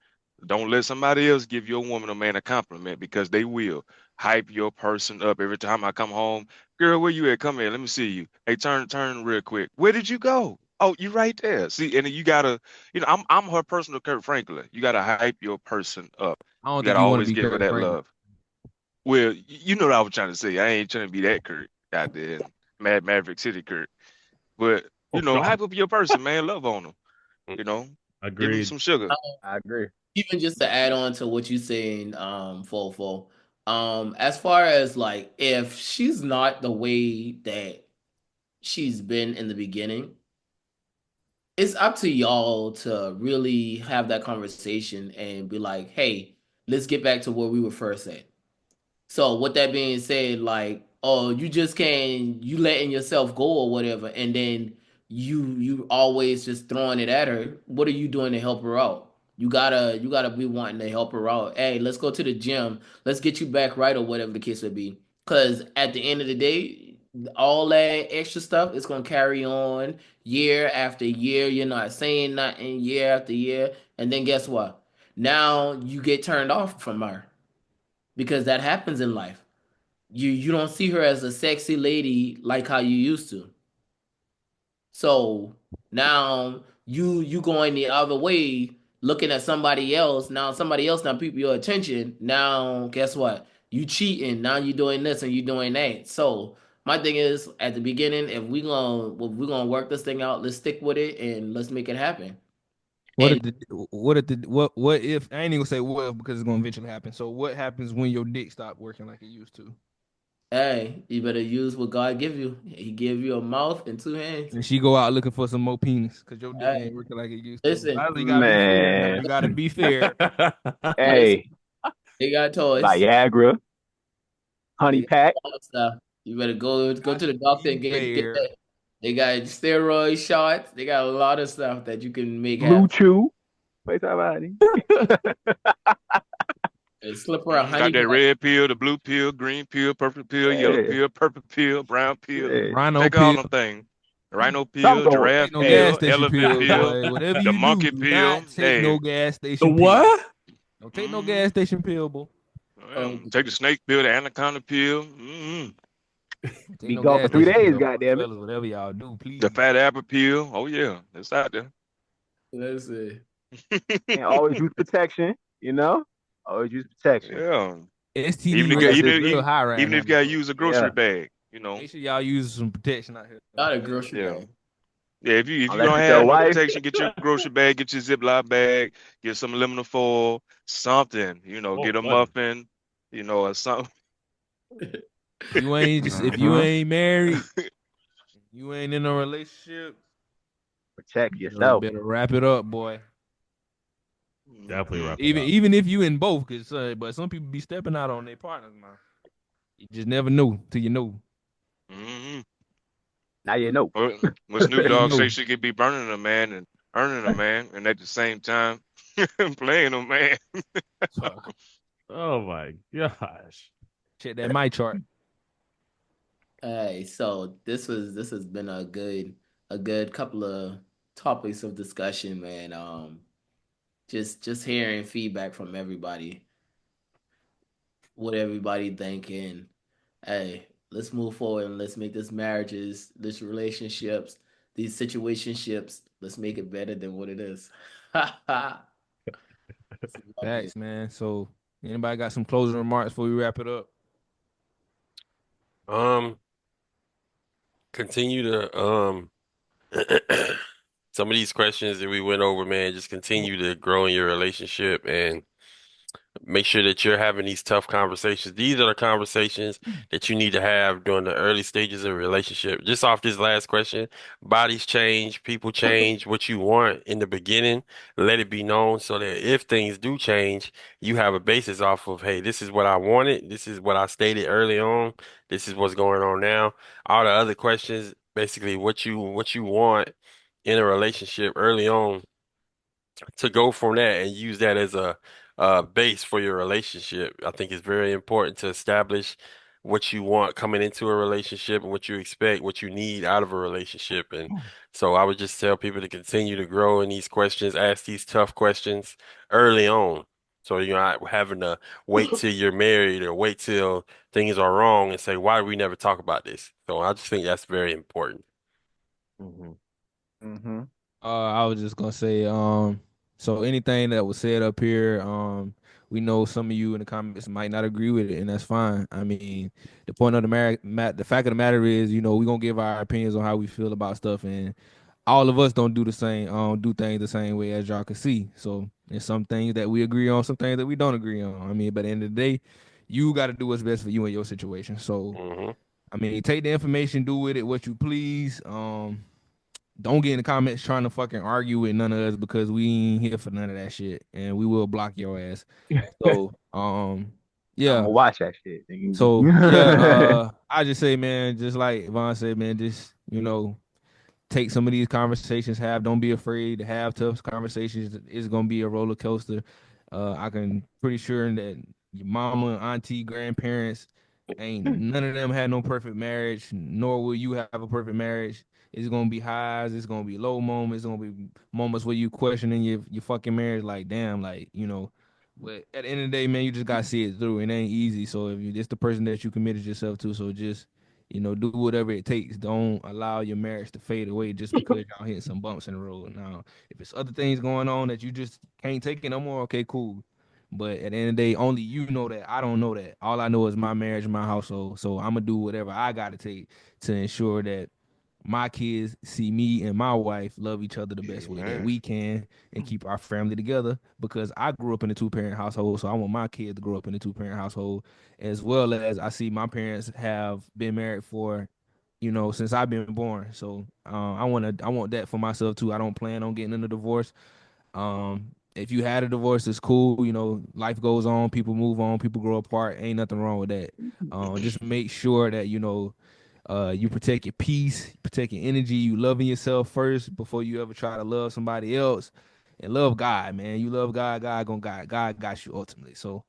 Don't let somebody else give your woman or man a compliment because they will hype your person up every time I come home. Girl, where you at? Come here. Let me see you. Hey, turn real quick. Where did you go? Oh, you right there. See, and you gotta, I'm her personal Kurt Franklin. You gotta hype your person up. I don't You think gotta you want to always be give her Kurt that Franklin. love. Well, you know what I was trying to say. I ain't trying to be that Kurt out there, Maverick City Kurt. But hype up your person, man. Love on them. Give them Agreed. some sugar. I agree. Even just to add on to what you're saying, Fofo, as far as like if she's not the way that she's been in the beginning, it's up to y'all to really have that conversation and be like, hey, let's get back to where we were first at. So with that being said, like, oh, you just can't you letting yourself go or whatever, and then you always just throwing it at her. What are you doing to help her out? You gotta be wanting to help her out. Hey, let's go to the gym. Let's get you back right or whatever the case would be. Cause at the end of the day, all that extra stuff is gonna carry on year after year. You're not saying nothing year after year, and then guess what? Now you get turned off from her because that happens in life. You don't see her as a sexy lady like how you used to. So now you going the other way, looking at somebody else. Now somebody else now people your attention. Now guess what? You cheating. Now you doing this and you doing that. So my thing is at the beginning, if we gonna work this thing out, let's stick with it and let's make it happen. What And- if what if I ain't even gonna say what if because it's gonna eventually happen. So what happens when your dick stop working like it used to? Hey, you better use what God give you. He give you a mouth and 2 hands. And she go out looking for some more penis because your dick Hey, ain't working like it used to. listen, Finally gotta be fair, man. Man. Gotta be fair. Hey, they got toys. Viagra, honey pack. All that stuff. You better go to the doctor and get Fair. that. They got steroid shots. They got a lot of stuff that you can make Blue happen. Chew. Wait, somebody. And slip her a honey. Got that red pill, the blue pill, green pill, purple pill, yellow Yeah. pill, purple pill, brown pill. Yeah. Rhino Take all pill. them things. Rhino pill, Something going- giraffe Ain't no pill, gas station elephant pill, pill, boy. Whatever the you monkey do, pill. not take no Hey. gas The station pill. what? Don't take no gas station pill, boy. Take the snake pill, the anaconda pill, Take Be no gone gas for 3 station days, pill, goddamn it. fellas. Whatever y'all do, please. the fat apple pill. Oh yeah, it's out there. Let's see. And always use protection, Always use protection. Yeah. STD Even if risk even is if, real high right even now. if you gotta use a grocery Yeah. bag, Make sure y'all use some protection out here. Not a grocery Yeah. bag. Yeah, if you Unless don't it's have your no wife. protection, get your grocery bag, get your Ziploc bag, get some aluminum foil, something, get a buddy. muffin, or something. You ain't just if you ain't married, you ain't in a relationship. Protect You yourself. better wrap it up, boy. Definitely wrap it Even up. even if you in both, but some people be stepping out on their partners, man. You just never know till you know. Mm-hmm. Now you know. When Snoop Dogg know. say she could be burning a man and earning a man, and at the same time playing a man. Oh my gosh. Check that my chart. Hey, so this has been a good couple of topics of discussion, man. Just hearing feedback from everybody, what everybody thinking. Hey, let's move forward and let's make this marriages, this relationships, these situationships, let's make it better than what it is. Thanks, man. So, anybody got some closing remarks before we wrap it up? Continue to some of these questions that we went over, man, just continue to grow in your relationship and make sure that you're having these tough conversations. These are the conversations that you need to have during the early stages of a relationship. Just off this last question, bodies change, people change. What you want in the beginning, let it be known so that if things do change, you have a basis off of, hey, this is what I wanted. This is what I stated early on. This is what's going on now. All the other questions, basically what you want in a relationship early on, to go from that and use that as a base for your relationship. I think it's very important to establish what you want coming into a relationship and what you expect, what you need out of a relationship. And so I would just tell people to continue to grow in these questions, ask these tough questions early on. So you're not having to wait till you're married or wait till things are wrong and say, why did we never talk about this? So I just think that's very important. I was just gonna say, so anything that was said up here, we know some of you in the comments might not agree with it, and that's fine. I mean, the point of the fact of the matter is, we're gonna give our opinions on how we feel about stuff, and all of us don't do the same, do things the same way, as y'all can see. So there's some things that we agree on, some things that we don't agree on. I mean, but at the end of the day, you got to do what's best for you and your situation. So, I mean, take the information, do with it what you please. Don't get in the comments trying to fucking argue with none of us, because we ain't here for none of that shit, and we will block your ass. So, yeah. I'm gonna watch that shit. So, yeah, I just say, man, just like Vaughn said, man, just, take some of these conversations, don't be afraid to have tough conversations. It's gonna be a roller coaster. I can pretty sure that your mama, auntie, grandparents, none of them had no perfect marriage, nor will you have a perfect marriage. It's gonna be highs, it's gonna be low moments, it's gonna be moments where you questioning your fucking marriage, like, damn, like, but at the end of the day, man, you just gotta see it through. It ain't easy. So if it's the person that you committed yourself to, so just, do whatever it takes. Don't allow your marriage to fade away just because y'all hitting some bumps in the road. Now, if it's other things going on that you just can't take it no more, okay, cool. But at the end of the day, only you know that. I don't know that. All I know is my marriage, my household. So I'm gonna do whatever I gotta take to ensure that my kids see me and my wife love each other the best way that we can, and keep our family together, because I grew up in a 2-parent household. So I want my kids to grow up in a 2-parent household, as well as I see my parents have been married for, since I've been born. So I want that for myself too. I don't plan on getting in a divorce. If you had a divorce, it's cool. Life goes on, people move on, people grow apart. Ain't nothing wrong with that. Just make sure that, you protect your peace, protect your energy, you loving yourself first before you ever try to love somebody else. And love God, man. You love God, God got you ultimately. So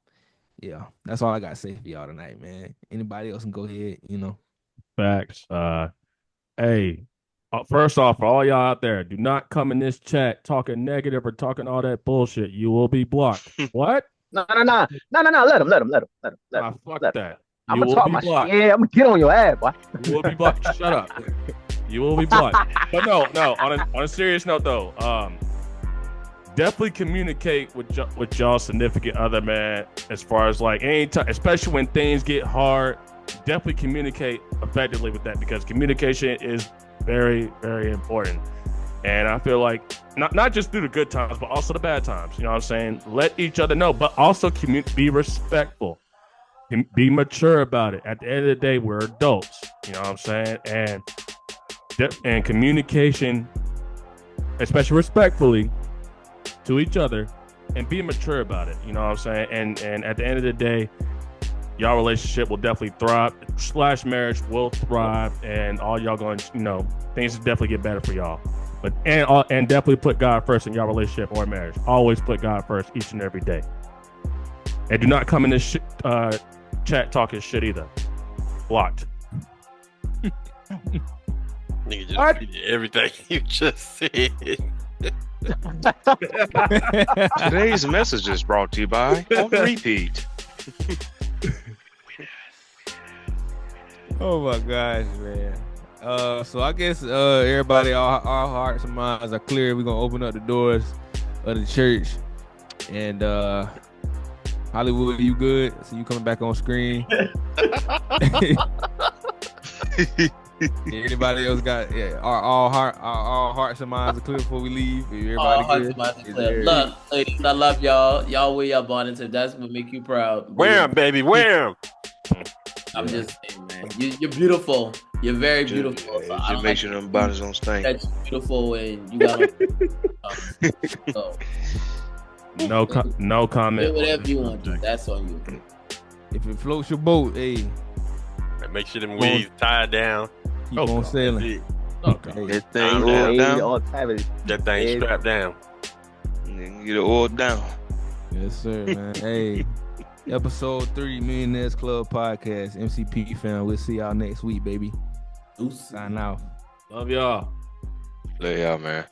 yeah, that's all I gotta say for y'all tonight, man. Anybody else can go ahead, Facts. Hey, first off, for all y'all out there, do not come in this chat talking negative or talking all that bullshit. You will be blocked. What? No. Let him. Fuck let that. I'm gonna talk my shit. Yeah, I'm gonna get on your ass, boy. You will be blocked. Shut up. You will be blocked. But no. On a serious note, though, definitely communicate with y'all significant other, man. As far as like anytime, especially when things get hard, definitely communicate effectively with that, because communication is very, very important. And I feel like not just through the good times, but also the bad times. You know what I'm saying? Let each other know, but also be respectful. Be mature about it. At the end of the day, we're adults. You know what I'm saying? And communication, especially respectfully to each other, and be mature about it. You know what I'm saying? And at the end of the day, y'all relationship will definitely thrive. / marriage will thrive, and all y'all going, things will definitely get better for y'all. But and definitely put God first in y'all relationship or marriage. Always put God first each and every day. And do not come in this chat talking shit either. Blocked. Nigga just What? repeated everything you just said. Today's message is brought to you by On Repeat. Oh my gosh, man. So I guess everybody, our hearts and minds are clear. We're gonna open up the doors of the church. And Hollywood, you good? So you coming back on screen? Anybody else got all hearts and minds are clear before we leave? Everybody All hearts good? and minds are Is clear. there- Look, ladies, I love y'all. Y'all wear your bonnets if that's what make you proud. Wear 'em, baby, wear 'em. I'm just saying, man. You're beautiful. You're very beautiful. So I Just don't make like sure them bonnets don't stink. that you're beautiful and you got so No do comment. whatever you want to. That's on you. If it floats your boat, hey, And make sure them weeds tied down. keep Oh, on God. sailing. Hey, Hey, That thing Calm oiled down. all type of that thing Hey. strapped down. Nigga, get it oiled down. yes, sir, man. Hey, episode 3, Millionaires Club Podcast, MCP fam. We'll see y'all next week, baby. Deuce. Sign out. Love y'all. Lay out, man.